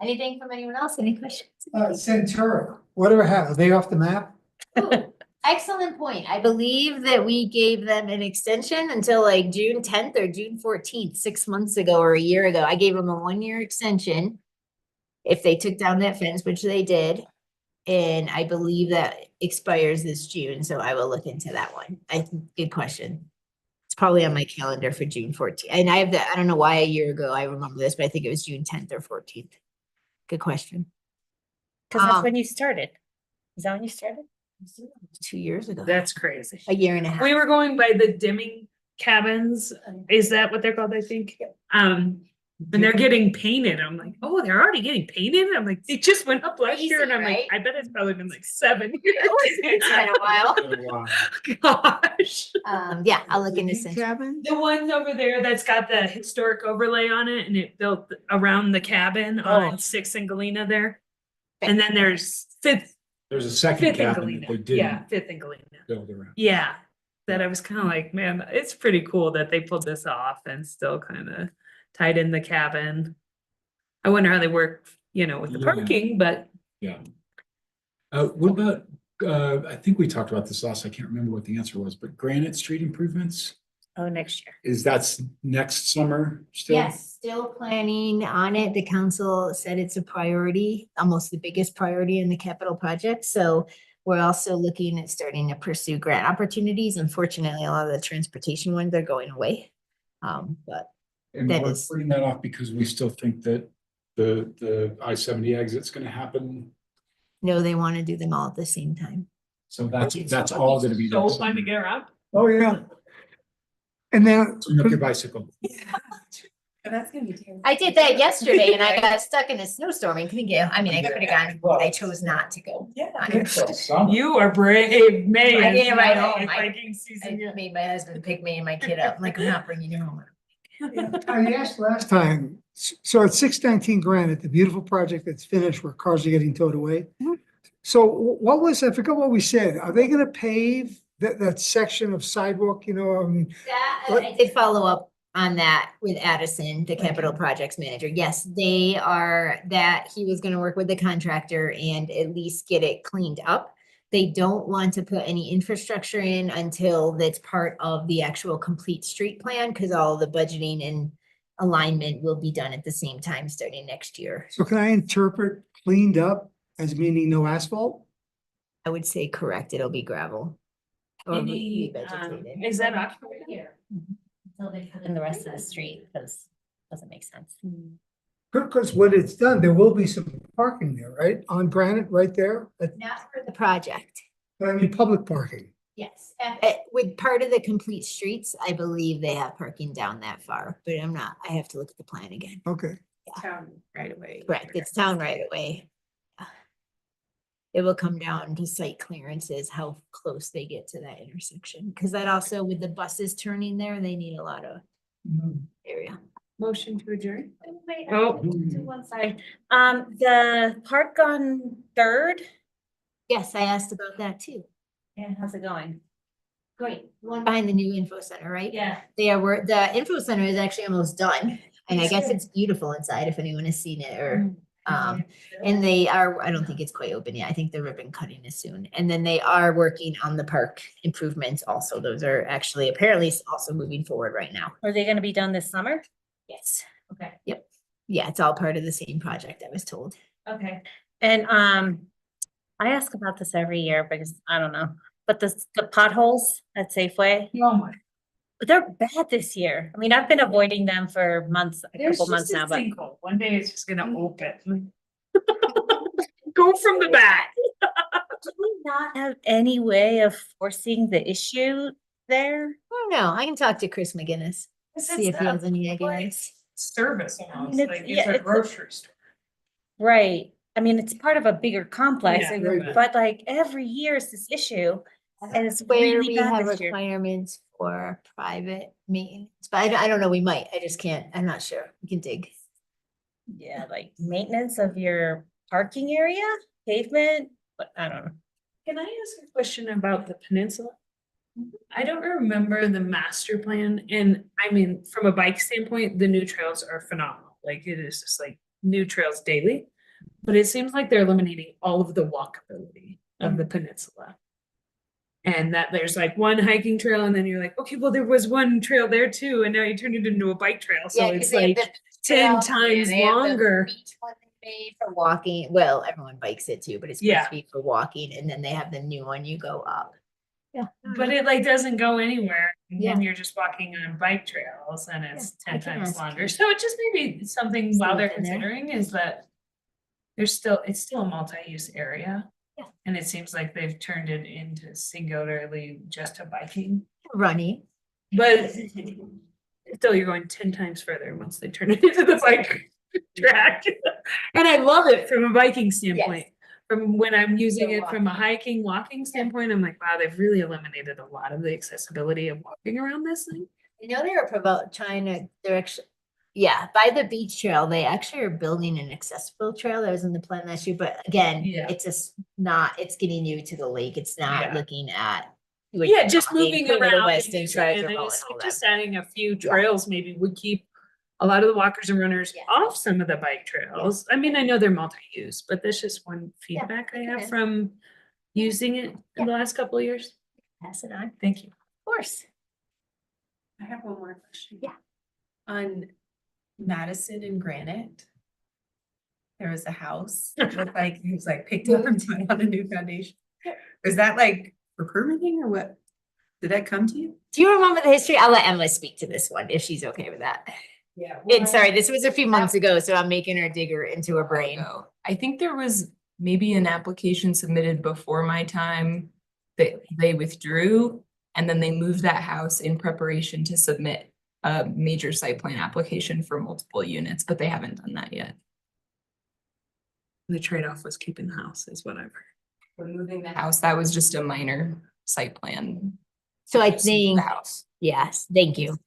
Anything from anyone else? Any questions? Centura, whatever happened, are they off the map? Ooh, Excellent point. I believe that we gave them an extension until like June 10th or June 14th, 6 months ago or a year ago. I gave them a 1-year extension. If they took down that fence, which they did. And I believe that expires this June, so I will look into that one. Good question. It's probably on my calendar for June 14th. And I have I don't know why a year ago I remember this, but I think it was June 10th or 14th. Good question. Cause that's when you started. Is that when you started? 2 years ago, That's crazy. a year and a half. We were going by the dimming cabins. Is that what they're called, I think? And they're getting painted. I'm like, oh, they're already getting painted? I'm like, they just went up last year and Crazy, I'm like, right? I bet it's probably been like 7 years. It's been a while. Gosh. Yeah, I'll look into this. Cabin? The one over there that's got the historic overlay on it and it built around the cabin on 6th and Galena there. And then there's Fifth There's a second and cabin Galena. that they Yeah, didn't 5th and Galena. build around. Yeah, that I was kind of like, man, it's pretty cool that they pulled this off and still kind of tied in the cabin. I wonder how they work, with the Yeah. parking, but Yeah. What about, I think we talked about this last, I can't remember what the answer was, but Granite Street improvements? Oh, next year. That's next summer still? Yes, still planning on it. The council said it's a priority, almost the biggest priority in the capital project. So we're also looking at starting to pursue grant opportunities. Unfortunately, a lot of the transportation ones are going away. But And that we're is- putting that off because we still think that the I-70 exit's gonna happen. no, they want to do them all at the same time. So that's all gonna be. so next fun to summer. get around. Oh, yeah. And then, Turn up your bicycle. That's gonna be terrible. I did that yesterday and I got stuck in a snowstorm and couldn't get, I could have gone, but I chose not to go. on it. You are brave, man. I didn't ride home. It's I- Viking season. I made my husband pick me and my kid up. I'm like, I'm not bringing you home. I asked last time, so at 619 Granite, the beautiful project that's finished where cars are getting towed away. Mhm. So what was, I forgot what we said. Are they gonna pave that section of sidewalk, I mean, I did follow up on that with Addison, the capital projects manager. Yes, they are, that he was gonna work with the contractor and at least get it cleaned up. They don't want to put any infrastructure in until that's part of the actual complete street plan, because all the budgeting and alignment will be done at the same time starting next year. so can I interpret cleaned up as meaning no asphalt? I would say correct, it'll be gravel. Or revegetated. Is that occupied? Until they cut in the rest of the street, because it doesn't make sense. Because when it's done, there will be some parking there, right? On Granite, right there? Not for the project. But I mean, public parking. Yes, with part of the complete streets, I believe they have parking down that far, but I'm not, I have to look at the plan again. Okay. Town right away. Correct, it's town right away. It will come down to site clearances, how close they get to that intersection, because that also with the buses turning there, they need a lot of area. Motion to adjourn? Wait, Oh. to one side. The park on Third, Yes, I asked about that too. yeah, how's it going? Great, one behind the new info center, right? Yeah. The info center is actually almost done, and I It's guess good. it's beautiful inside if anyone has seen it or, and they are, I don't think it's quite open yet. I think the ribbon cutting is soon. And then they are working on the park improvements also. Those are actually apparently also moving forward right now. Are they gonna be done this summer? Yes. Okay. Yep. Yeah, it's all part of the same project, I was told. Okay. And, I ask about this every year because I don't know, but the potholes at Safeway, Oh my. they're bad this year. I mean, I've been avoiding them for months, a There's couple months just a now, but. sinkhole. One day it's just gonna open. Go from the back. Do we not have any way of forcing the issue there? I don't know. I can talk to Chris McGinnis, see if he has any ideas. Service I almost, mean, like yeah, it's a it's a- grocery store. Right. I mean, it's part of a bigger complex, Yeah, right. but like every year is this issue. And it's Where really we bad have this year. requirements for private maintenance, but I don't know, we might, I just can't, I'm not sure. We can dig. Yeah, like maintenance of your parking area, pavement, but I don't know. Can I ask a question about the peninsula? I don't remember the master plan, and I mean, from a bike standpoint, the new trails are phenomenal. Like it is just like new trails daily. But it seems like they're eliminating all of the walkability of the peninsula. And that there's like one hiking trail and then you're like, okay, well, there was one trail there too, and now you turned it into a bike trail, so Yeah, 'cause it's they have like the 10 trail, yeah, times they have the longer. beach one they made for walking. Well, everyone bikes it too, but it's supposed Yeah. to be for walking, and then they have the new one you go up. Yeah. But it like doesn't go anywhere, and then Yeah. you're just walking on bike trails and it's I 10 can times ask longer, you. so it just maybe something See while they're what's in there. considering is that. It's still a multi-use area. Yeah. And it seems like they've turned it into singularly just a biking, Running. but. Still, you're going 10 times further once they turn it into the bike track. And I love it from a biking standpoint. From when I'm using So it from a hiking, walking standpoint, I'm like, wow, they've really eliminated a lot of the accessibility of walking around this thing. You know, they were trying to, they're actually, yeah, by the beach trail, they actually are building an accessible trail that was in the plan last year, but again, Yeah. it's just not, it's getting you to the lake. It's not Yeah. looking at. what Yeah, you're just talking, moving clear to around. west and and using Treasure it, and Bowl it's and all like that. just adding a few trails maybe would keep a lot of the walkers and runners Yeah. off some of the bike trails. I mean, I know they're multi-use, but that's just one feedback I have okay. from using it in the last couple of years. Pass it on. Of Thank you. course. I have one more question. Yeah. On Madison and Granite. There was a house, it looked like it was like picked up and put on a new foundation. Is that like for permitting or what? Did that come to you? Do you remember the history? I'll let Emma speak to this one if she's okay with that. Yeah. And sorry, this was a few months ago, so I'm making her dig her into her brain. ago. I think there was maybe an application submitted before my time that they withdrew, and then they moved that house in preparation to submit a major site plan application for multiple units, but they haven't done that yet. The trade-off was keeping the house is what I've heard. Removing the house, that was just a minor site plan. So I Just the think, house. yes, thank you.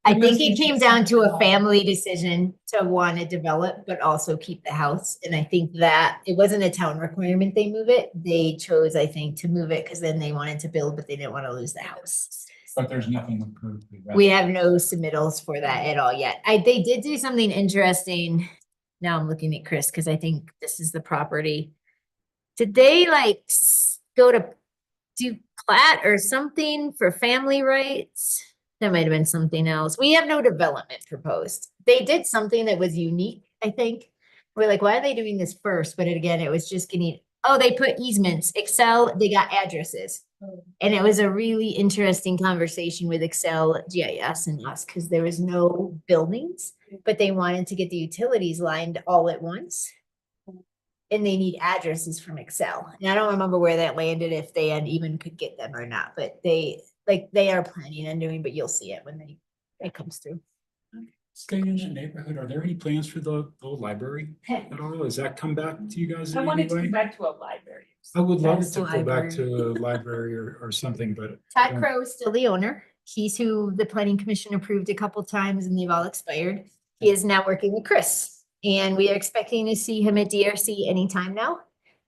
I think it came down to a family decision to want to develop, but also keep the house. And I think that it wasn't a town requirement they move it. They chose, I think, to move it because then they wanted to build, but they didn't want to lose the house. But there's nothing approved. We have no submittals for that at all yet. They did do something interesting. Now I'm looking at Chris because I think this is the property. Did they like go to do plat or something for family rights? That might have been something else. We have no development proposed. They did something that was unique, I think. We're like, why are they doing this first? But again, it was just getting, oh, they put easements, Excel, they got addresses. And it was a really interesting conversation with Excel, GIS and us, because there was no buildings, but they wanted to get the utilities lined all at once. And they need addresses from Excel. And I don't remember where that landed, if they had even could get them or not, but they are planning on doing, but you'll see it when it comes through. Staying in that neighborhood, are there any plans for the library at all? Has that come back to you guys I in wanted any to go way? back to a library. I would love That's to the go back to library. a library or something, but. Todd Crow is still the owner. He's who the planning commission approved a couple times and they've all expired. He is now working with Chris. And we are expecting to see him at DRC anytime now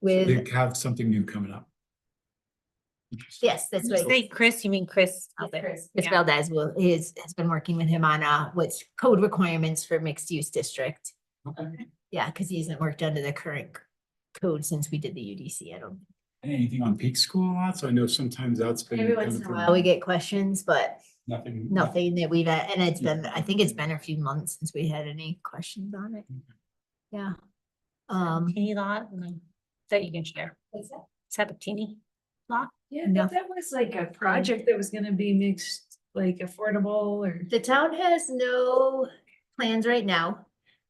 with, They have something new coming up. yes, that's When you what. say Chris, you mean Chris out there? Chris Yeah. Valdez has been working with him on what's code requirements for mixed use district. Okay. Yeah, because he hasn't worked under the current code since we did the UDC. I don't. Anything on Peak School lots? I know sometimes that's been. Every kind once of in a while we get questions, but Nothing. nothing that we've, and it's been, I think it's been a few months since we had any questions on it. Yeah. Teeny lot, that you can share. What's that? Sabatini lot? Yeah, No. that was like a project that was gonna be mixed, like affordable or. The town has no plans right now.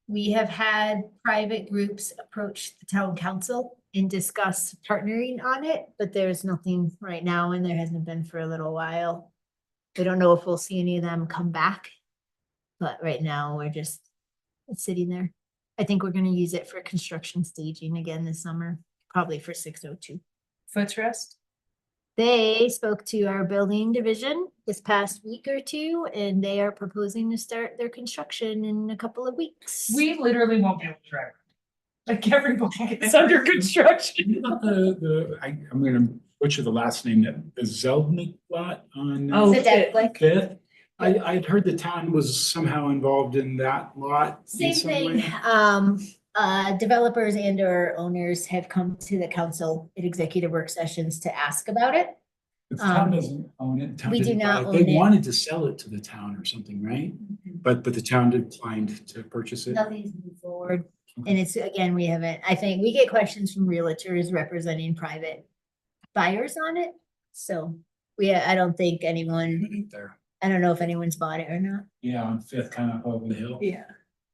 We have had private groups approach the town council and discuss partnering on it, but there's nothing right now and there hasn't been for a little while. We don't know if we'll see any of them come back. But right now, we're just, it's sitting there. I think we're gonna use it for construction staging again this summer, probably for 602. Footrest? They spoke to our building division this past week or two, and they are proposing to start their construction in a couple of weeks. We literally won't be able to drive. Like everybody is under construction. I'm gonna butcher the last name, the Zeldnik lot on. Oh, Sit down, like, Fifth. I'd heard the town was somehow involved in that lot. in same some thing, way. developers and or owners have come to the council at executive work sessions to ask about it. The town doesn't own it. the town we do didn't buy not it. own They it. wanted to sell it to the town or something, right? But the town declined to purchase it. Nothing's moved forward. And it's, again, we haven't, I think we get questions from realtors representing private buyers on it. So I don't think anyone, There. I don't know if anyone's bought it or not. Yeah, on Fifth, kind of over the hill. Yeah.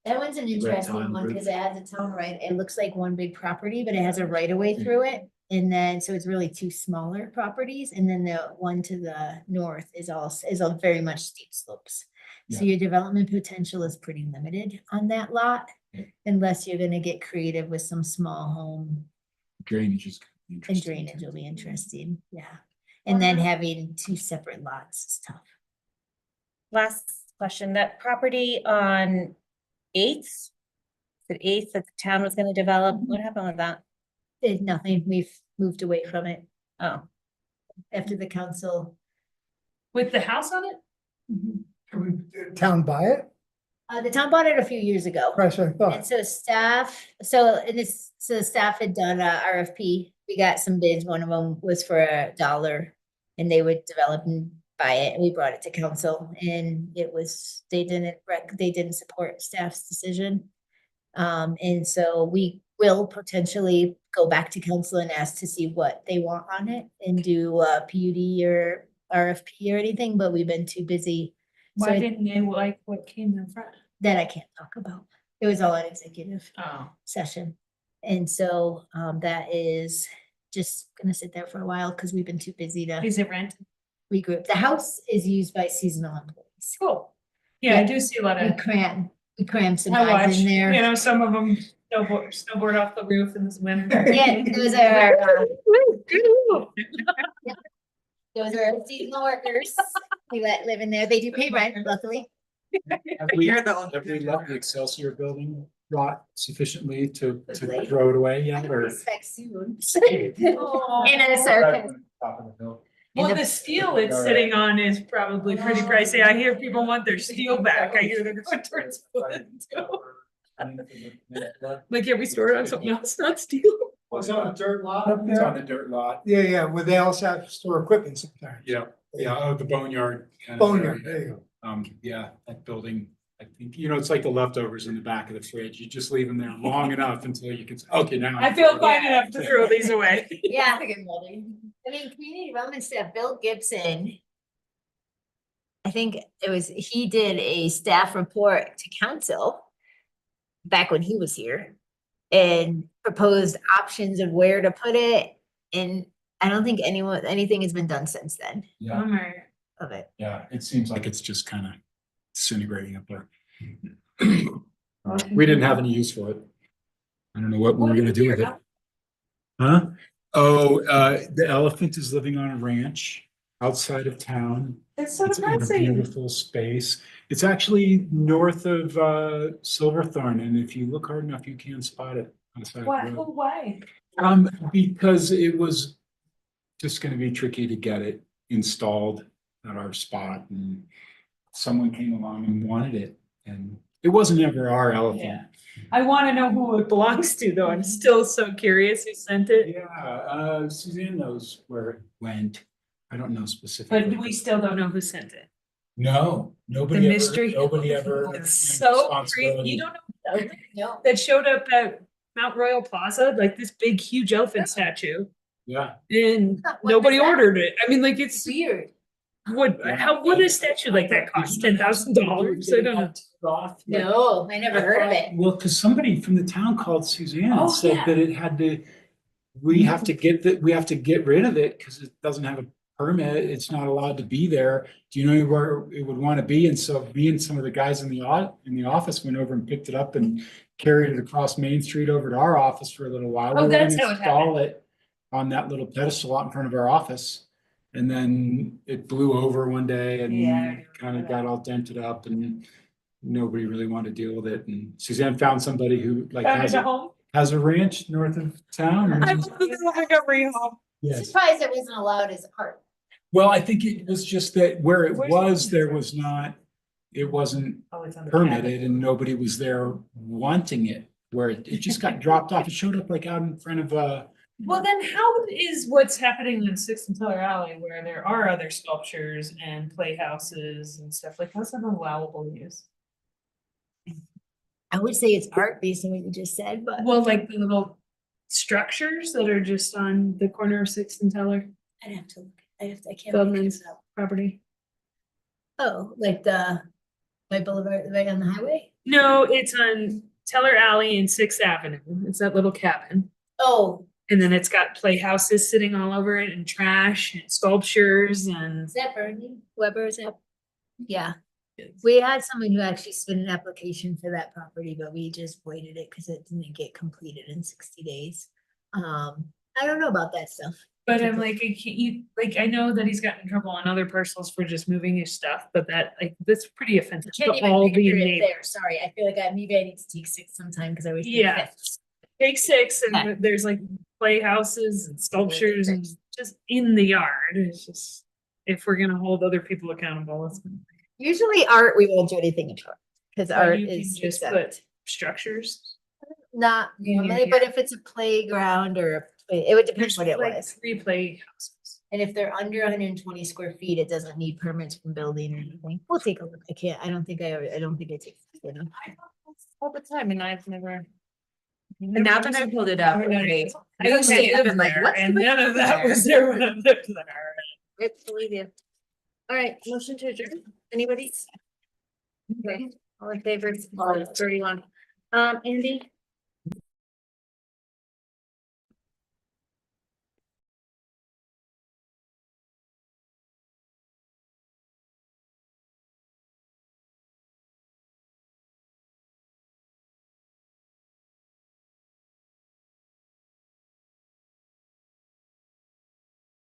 That one's an interesting town one group. because it has its own right. It looks like one big property, but it has a right of way through it. And then, so it's really two smaller properties. And then the one to the north is a very much steep slopes. So your development potential is pretty limited on that lot. Yeah. Unless you're gonna get creative with some small home Drainage is and interesting. drainage will be interesting, yeah. And then having two separate lots is tough. Last question, that property on Eighth, the Eighth that the town was gonna develop, what happened with that? There's nothing, we've moved away from it Oh, after the council. With the house on it? Can we, town buy it? The town bought it a few years ago. That's what I And thought. so staff had done a RFP. We got some bids. One of them was for $1 and they would develop and buy it. And we brought it to council and they didn't support staff's decision. And so we will potentially go back to council and ask to see what they want on it and do a PUD or RFP or anything, but we've been too busy. So Why didn't they like what came in front? that I can't talk about. It was all an executive Oh. session. And so that is just gonna sit there for a while because we've been too busy to Is it rent? regroup. The house is used by seasonal employees. Cool. Yeah, I do see a lot We of, cram some I watch, guys in you there. know, some of them snowboard off the roof in this winter. Yeah, those are our seasonal workers. We live in there. They do pay rent, luckily. Have we let the Excelsior building rot sufficiently to Like- throw it away yet, or? Expect soon. Oh. In a circus. Top of the hill. Well, the steel it's sitting on is probably pretty pricey. I hear people want their steel back. I hear they're going towards wood. Like, yeah, we store it on something else, not steel. Was it on a dirt lot up It's on there? the dirt lot. Yeah, where they also have to store equipment sometimes. Yeah, the boneyard. kind of Boneyard, area. there you go. Yeah, that building, I think, it's like the leftovers in the back of the fridge. You just leave them there long enough until you can, say, okay, now. I feel fine enough to throw these away. Yeah. I mean, community development staff, Bill Gibson. I think he did a staff report to council. Back when he was here. And proposed options of where to put it. And I don't think anything has been done since then Yeah, of it. yeah, it seems like it's just kind of disintegrating up there. We didn't have any use for it. I don't know what we were gonna do with it. Huh? Oh, the elephant is living on a ranch outside of town. It's so It's in a depressing. beautiful space. It's actually north of Silverthorne, and if you look hard enough, you can spot it on the side of the Why, road. why? Because it was just gonna be tricky to get it installed at our spot, and someone came along and wanted it, and it wasn't ever our elephant. Yeah. I want to know who it belongs to, though. I'm still so curious who sent it. Yeah, Suzanne knows where it went. I don't know specifically. But we still don't know who sent it. No, nobody ever, mystery. nobody ever. It's so crazy. responsibility. You don't know No. that showed up at Mount Royal Plaza, like this big, huge elephant statue, Yeah, and What was nobody that? ordered it. I mean, like, it's Weird. would would a statue like that cost $10,000? I don't know. No, I never heard of it. well, because somebody from the town called Suzanne Oh, and said yeah. that it had to, we have to get rid of it because it doesn't have a permit. It's not allowed to be there. Do you know where it would want to be? And so me and some of the guys in the office went over and picked it up and carried it across Main Street over to our office for a little while. Oh, We were that's gonna how it install it on that little pedestal out in front of our office. And then it blew over one day Yeah, I and remember kind of that. got all dented up and nobody really wanted to deal with it. And Suzanne found somebody who like Found has it a home. a ranch north of town. I and- love the rehome. Yes. Surprised it wasn't allowed as a park. Well, I think it was just that where it Where's was, the- there was not, it wasn't Oh, it's on the permitted and nobody was there wanting it. Where it just got dropped off. It showed up like out in front of Well, then how is what's happening in Sixth and Teller Alley where there are other sculptures and playhouses and stuff, like how's that allowable use? I would say it's art based on what you just said, but Well, like the little structures that are just on the corner of Sixth and Teller I'd have to look. I can't. Feldman's property. Oh, like the, my boulevard, right on the highway? No, it's on Teller Alley and Sixth Avenue. It's that little cabin. Oh, And then it's got playhouses sitting all over it and trash and sculptures and. is that Bernie Weber? Is that? Yeah, we had someone who actually submitted an application for that property, but we just voided it because it didn't get completed in 60 days. I don't know about that stuff. But I'm like, I can't, I know that he's gotten in trouble on other parcels for just moving his stuff, but that, like, that's pretty offensive Can't to even all the picture it neighbors. there. Sorry, I feel like maybe I need to take 6 sometime because I always. think Yeah. that- Take Six Okay. and there's like playhouses and sculptures and just in the yard. It's just, if we're gonna hold other people accountable, it's. Usually art, we won't do anything about because But art you can is just exempt. put structures. Not in your normally, but yard. if it's a playground or, it would depend There's what it like was. 3 playhouses. And if they're under 120 square feet, it doesn't need permits from building or anything. We'll take a look. I don't think I take, you know. All the time and I've never. And now that I pulled it up, right, I used to Okay, live I'm like, there what's and the none of that there? was there when I lived there. Let's believe you. All right, motion to adjourn. Anybody? Okay, all in favor? 31. Andy?